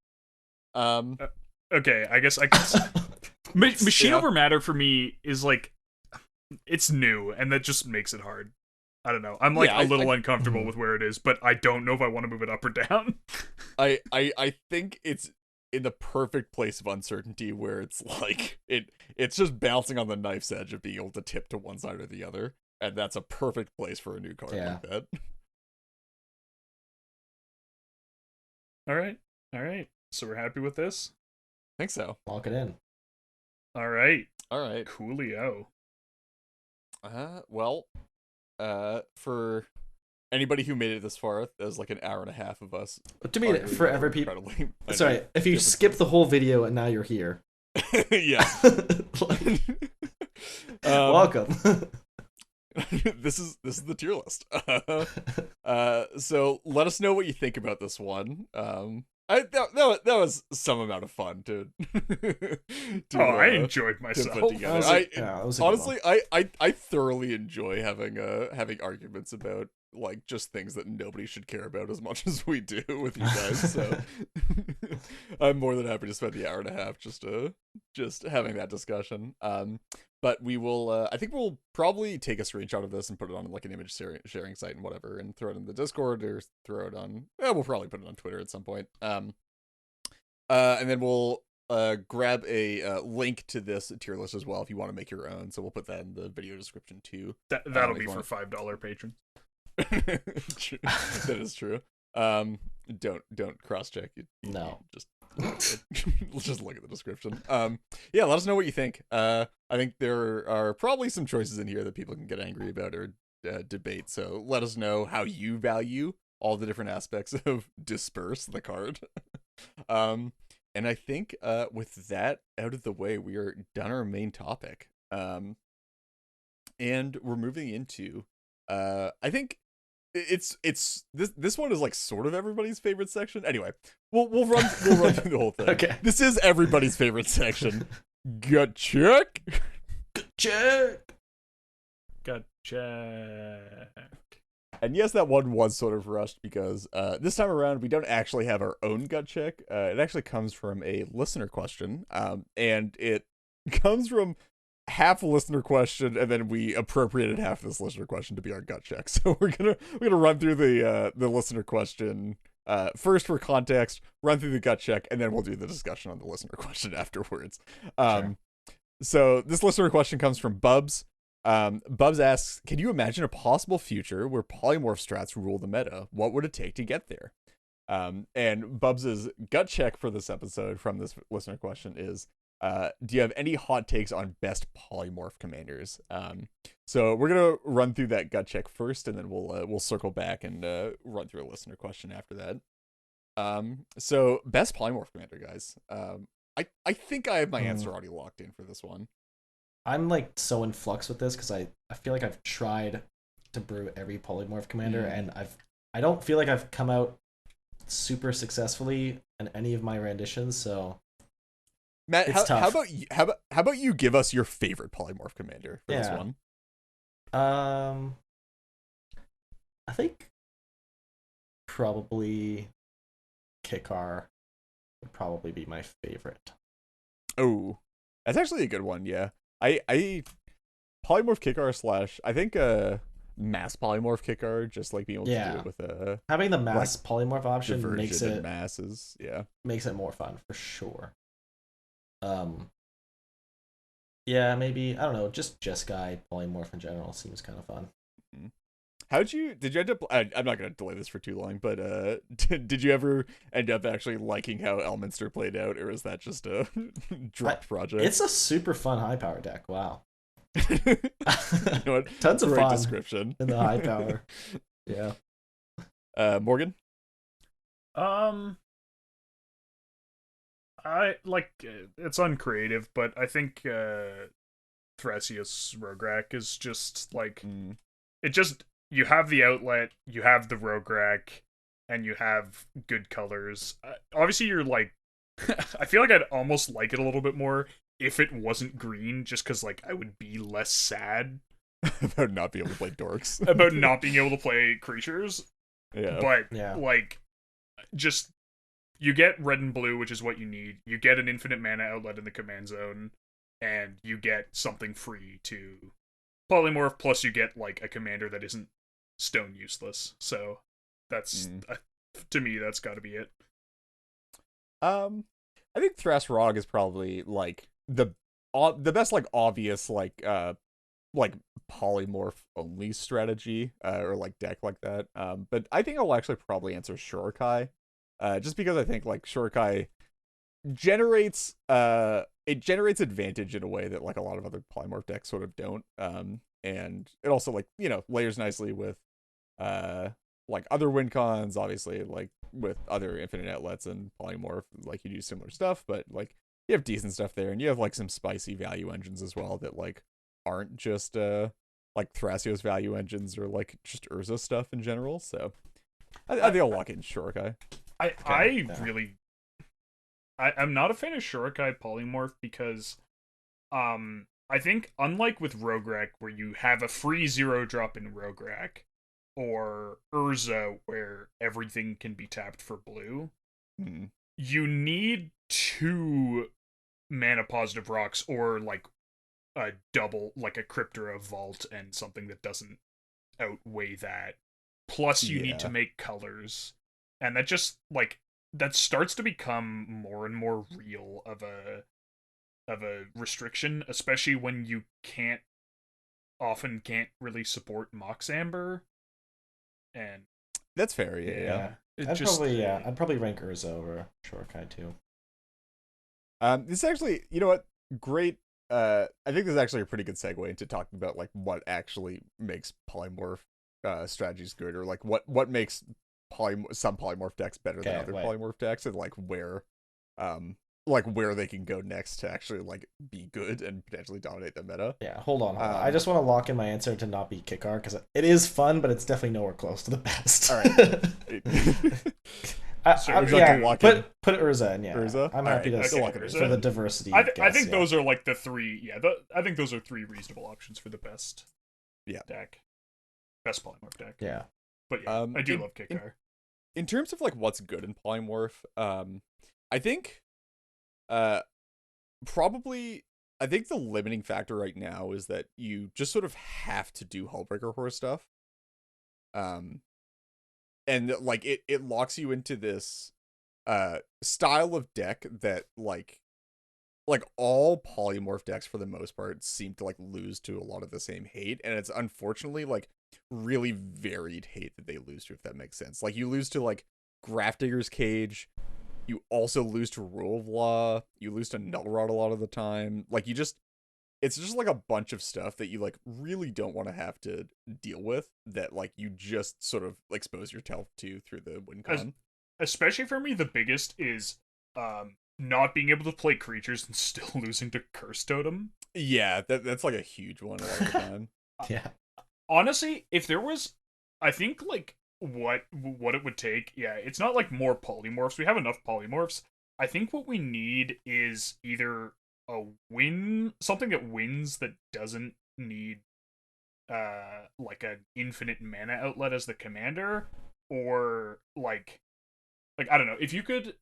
Okay, I guess I can. Machine Yeah. over matter for me is like, it's new, and that just makes it hard. I don't know. I'm like Yeah, a little I- uncomfortable with where it is, but I don't know if I want to move it up or down. I think it's in the perfect place of uncertainty where it's like it's just bouncing on the knife's edge of being able to tip to one side or the other, and that's a perfect place for a new card Yeah. like that. All right. So we're happy with this. I think so. Lock it in. All right, All right. coolio. Well, for anybody who made it this far, there's like an hour and a half of us. To me, arguing for over every people. incredibly Sorry, if you different skip the whole video and now you're here, yeah. like, Um, welcome. this is the tier list. So let us know what you think about this one. That was some amount of fun to. I enjoyed to myself. put together. That was a good Honestly, one. I thoroughly enjoy having arguments about like just things that nobody should care about as much as we do with you guys. So I'm more than happy to spend the hour and a half just having that discussion. But we will. I think we'll probably take a screenshot of this and put it on like an image sharing site and whatever, and throw it in the Discord or throw it on. We'll probably put it on Twitter at some point. And then we'll grab a link to this tier list as well if you want to make your own. So we'll put that in the video description too. That'll if be you for want- $5 patrons. True. That is true. Don't cross check. No. Just let's just look at the description. Yeah, let us know what you think. I think there are probably some choices in here that people can get angry about or debate. So let us know how you value all the different aspects of Disperse the card. And I think with that out of the way, we are done our main topic. And we're moving into I think it's this one is like sort of everybody's favorite section. Anyway, we'll run through the whole thing. Okay. This is everybody's favorite section. Gut check. Check. Gotcha. And yes, that one was sort of rushed because this time around we don't actually have our own gut check. It actually comes from a listener question, and it comes from half a listener question, and then we appropriated half of this listener question to be our gut check. So we're gonna run through the listener question first for context, run through the gut check, and then we'll do the discussion on the listener question afterwards. Sure. So this listener question comes from Bubs. Bubs asks, can you imagine a possible future where polymorph strats rule the meta? What would it take to get there? And Bubs's gut check for this episode from this listener question is, do you have any hot takes on best polymorph commanders? So we're gonna run through that gut check first, and then we'll circle back and run through a listener question after that. So best polymorph commander, guys. I think I have my answer already locked in for this one. I'm like so in flux with this because I feel like I've tried to brew every polymorph commander, and I don't feel like I've come out super successfully in any of my renditions, so Matt, it's tough. how about you give us your favorite polymorph commander for this Yeah. one? I think probably Kikar would probably be my favorite. Oh, that's actually a good one. Yeah, I polymorph Kikar slash I think mass polymorph Kikar, just like being able to do it with a Having the mass polymorph option makes diversion it and masses. Yeah, makes it more fun for sure. Yeah, maybe I don't know. Just Jeskai polymorph in general seems kind of fun. did you end up? I'm not gonna delay this for too long, but did you ever end up actually liking how Elminster played out, or is that just a dropped project? It's a super fun high power deck. Wow. You know what? Tons of Great fun description in the high power. Yeah. Morgan. I like it's uncreative, but I think Thrasios Rograk is just like it just you have the outlet, you have the Rograk, and you have good colors. Obviously, you're like I feel like I'd almost like it a little bit more if it wasn't green, just because like I would be less sad About not being able to play dorks. about not being able to play creatures. Yeah. But Yeah. like just you get red and blue, which is what you need. You get an infinite mana outlet in the command zone, and you get something free to polymorph, plus you get like a commander that isn't stone useless. So that's to me that's got to be it. I think Thrasrog is probably like the best like obvious like polymorph only strategy or like deck like that. But I think I'll actually probably answer Shurikai. Just because I think like Shurikai generates it generates advantage in a way that like a lot of other polymorph decks sort of don't. And it also like, you know, layers nicely with like other win cons, obviously, like with other infinite outlets and polymorph, like you do similar stuff, but like you have decent stuff there, and you have like some spicy value engines as well that like aren't just like Thrasios value engines or like just Urza stuff in general. So I think I'll lock in Shurikai. I'm not a fan of Shurikai polymorph because I think unlike with Rograk where you have a free 0-drop in Rograk or Urza where everything can be tapped for blue, you need 2 mana positive rocks or like a double, like a Cryptora Vault and something that doesn't outweigh that. Plus you need to make colors. And that just like that starts to become more and more real of a restriction, especially when you can't really support Mox Amber. And that's fair, yeah. I'd probably rank Urza over Shurikai too. This is actually, you know what, great. I think this is actually a pretty good segue into talking about like what actually makes polymorph strategies good, or like what makes some polymorph decks better than other polymorph decks, and like where they can go next to actually like be good and potentially dominate the meta. Yeah, hold on. I just want to lock in my answer to not be Kikar because it is fun, but it's definitely nowhere close to the best. All right. Put Urza in. Yeah, Urza? I'm happy to for the diversity. I think those are like the 3. Yeah, I think those are 3 reasonable options for the best. Deck, best polymorph deck. Yeah, but yeah, I do love Kikar. In terms of like what's good in polymorph, I think, probably. I think the limiting factor right now is that you just sort of have to do Hullbreaker Horror stuff. And like it locks you into this style of deck that like all polymorph decks for the most part seem to like lose to a lot of the same hate, and it's unfortunately like really varied hate that they lose to, if that makes sense. Like you lose to like Grafdigger's Cage, you also lose to Rule of Law, you lose to Null Rod a lot of the time. Like it's just like a bunch of stuff that you like really don't want to have to deal with, that like you just sort of expose yourself to through the win con. Especially for me, the biggest is not being able to play creatures and still losing to Curse Totem. Yeah, that's like a huge one a lot of the time. Yeah. honestly, if there was, I think like what it would take. Yeah, it's not like more polymorphs. We have enough polymorphs. I think what we need is either something that wins that doesn't need like an infinite mana outlet as the commander, or like I don't know, if you could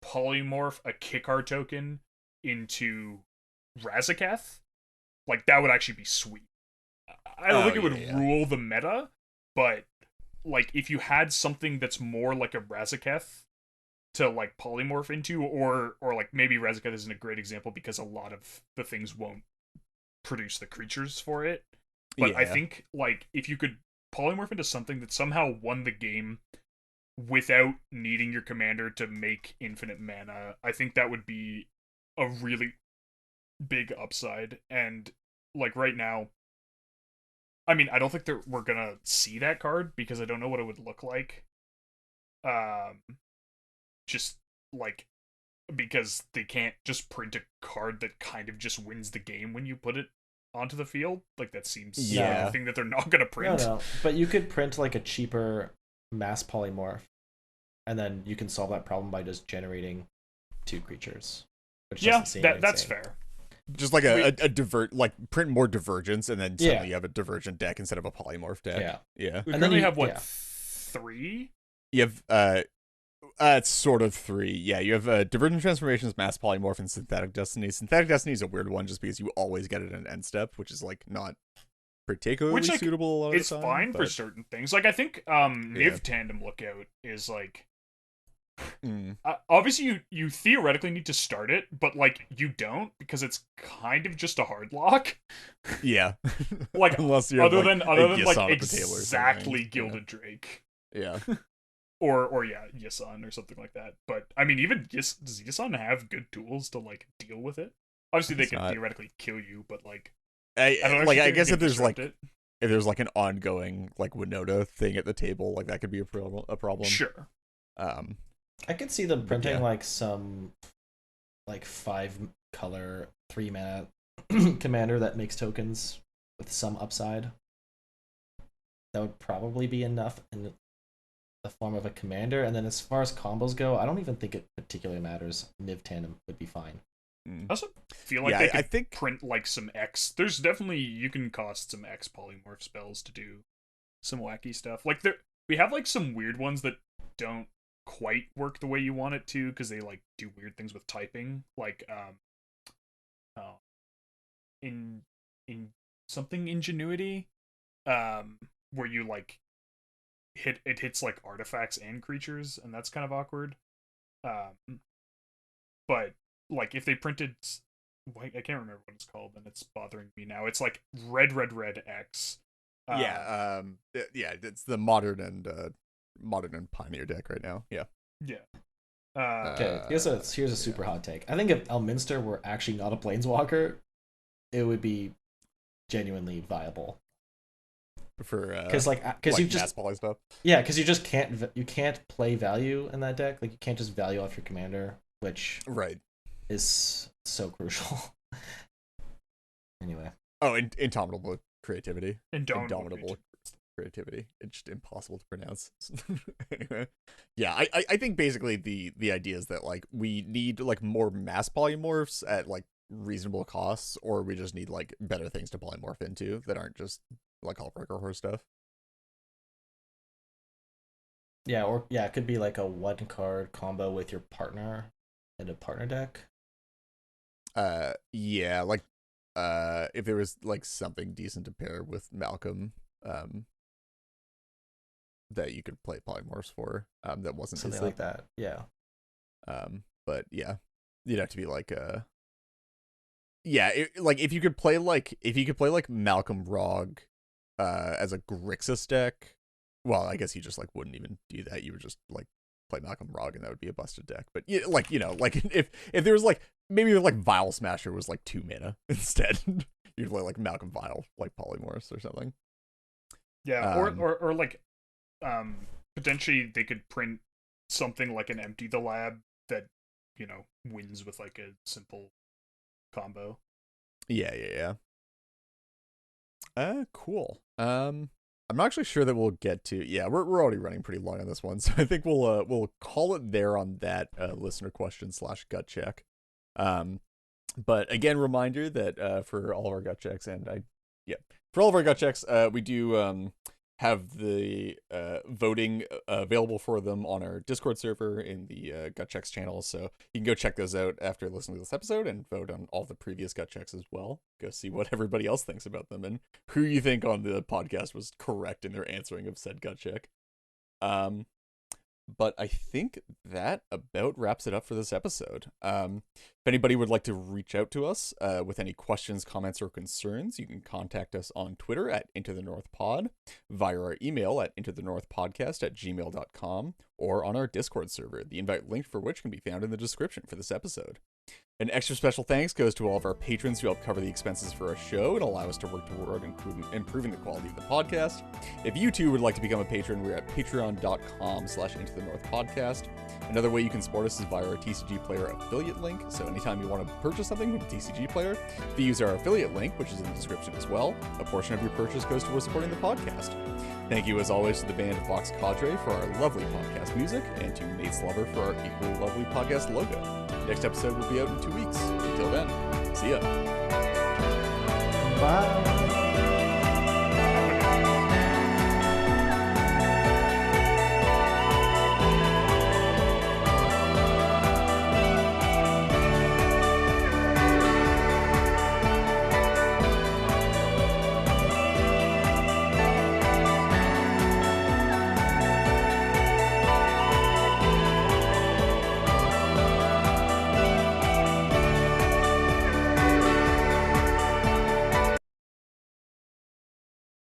polymorph a Kickar token into Razaketh, like that would actually be sweet. I don't Oh think it yeah, would yeah. rule the meta, but like if you had something that's more like a Razaketh to like polymorph into, or like maybe Razaketh isn't a great example because a lot of the things won't produce the creatures for it. But I Yeah. think like if you could polymorph into something that somehow won the game without needing your commander to make infinite mana, I think that would be a really big upside. And like right now, I mean, I don't think that we're gonna see that card because I don't know what it would look like. Um, just like because they can't just print a card that kind of just wins the game when you put it onto the field. Like that seems like a No, Yeah. thing that they're not gonna no, print. no. But you could print like a cheaper mass polymorph, and then you can solve that problem by just generating two creatures, which Yeah, doesn't seem that's insane. fair. Just like We a divert, like print more divergence, and then Yeah, suddenly you have a divergent deck instead of a polymorph deck. yeah. Yeah. we And then currently have what, yeah. three? You have it's sort of three. Yeah, you have divergent transformations, mass polymorph, and synthetic destiny. Synthetic destiny is a weird one just because you always get it in end step, which is like not Which particularly like suitable a lot of it's the time. fine for But certain things. Like I think yeah. Niv Tandem Lookout is like Mm. obviously you theoretically need to start it, but like you don't because it's kind of just a hard lock. Yeah. Like Unless you have other like than a like Gisson at the table or something. exactly Yeah. Gilded Drake. Yeah. Or yeah, Yisan or something like that. But I mean, even does Yisan have good tools to like deal with it? Obviously, they It's can not. theoretically kill you, but like I I don't like. actually I think they guess can disrupt it. if there's like an ongoing like Winota thing at the table, like that could be a problem. A problem. Sure. Um. I could see them But printing yeah. like some like 5 color 3 mana commander that makes tokens with some upside. That would probably be enough in the form of a commander. And then as far as combos go, I don't even think it particularly matters. Niv Tandem would be fine. I also feel like Yeah. they I could think. print like some X. There's definitely you can cost some X polymorph spells to do some wacky stuff. Like we have like some weird ones that don't quite work the way you want it to because they like do weird things with typing. Like oh, in in something ingenuity, where you like hits like artifacts and creatures, and that's kind of awkward. But like if they printed, I can't remember what it's called, and it's bothering me now. It's like red X. Yeah. Yeah. It's the modern and pioneer deck right now. Yeah. Yeah. Okay, here's a super Yeah. hot take. I think if Elminster were actually not a planeswalker, it would be genuinely viable. For Because because you mass just poly stuff. because you can't play value in that deck. Like you can't just value off your commander, which Right. is so crucial. Anyway, Oh, indomitable creativity. Indomitable. Creativity. It's just impossible to pronounce. Anyway, yeah, I think basically the idea is that like we need like more mass polymorphs at like reasonable costs, or we just need like better things to polymorph into that aren't just like Heartbreaker horror stuff. yeah, or yeah, it could be like a 1 card combo with your partner in a partner deck. Yeah, like if there was like something decent to pair with Malcolm, that you could play polymorphs for, that wasn't Something Izzet. like that. Yeah. But yeah, you'd have to be like yeah, like if you could play like Malcolm Rog as a Grixis deck, well, I guess you just like wouldn't even do that. You would just like play Malcolm Rog, and that would be a busted deck. But yeah, like like if there was like maybe like Vile Smasher was like 2 mana instead, you'd play like Malcolm Vile like polymorphs or something. Yeah, Um, or like potentially they could print something like an Empty the Lab that wins with like a simple combo. yeah. Cool. I'm not actually sure that we'll get to. Yeah, we're already running pretty long on this one, so I think we'll call it there on that listener question / gut check. But again, reminder that for all of our gut checks, for all of our gut checks, we do have the voting available for them on our Discord server in the gut checks channel, so you can go check those out after listening to this episode and vote on all the previous gut checks as well. Go see what everybody else thinks about them and who you think on the podcast was correct in their answering of said gut check. But I think that about wraps it up for this episode. If anybody would like to reach out to us with any questions, comments, or concerns, you can contact us on Twitter at IntoTheNorthPod, via our email at IntoTheNorthPodcast@gmail.com, or on our Discord server, the invite link for which can be found in the description for this episode. An extra special thanks goes to all of our patrons who help cover the expenses for our show and allow us to work toward improving the quality of the podcast. If you too would like to become a patron, we're at patreon.com/IntoTheNorthPodcast. Another way you can support us is via our TCG Player affiliate link. So anytime you want to purchase something from a TCG Player, if you use our affiliate link, which is in the description as well, a portion of your purchase goes towards supporting the podcast. Thank you as always to the band Vox Cadre for our lovely podcast music, and to Nate Slover for our equally lovely podcast logo. Next episode will be out in 2 weeks. Until then, see ya. Bye.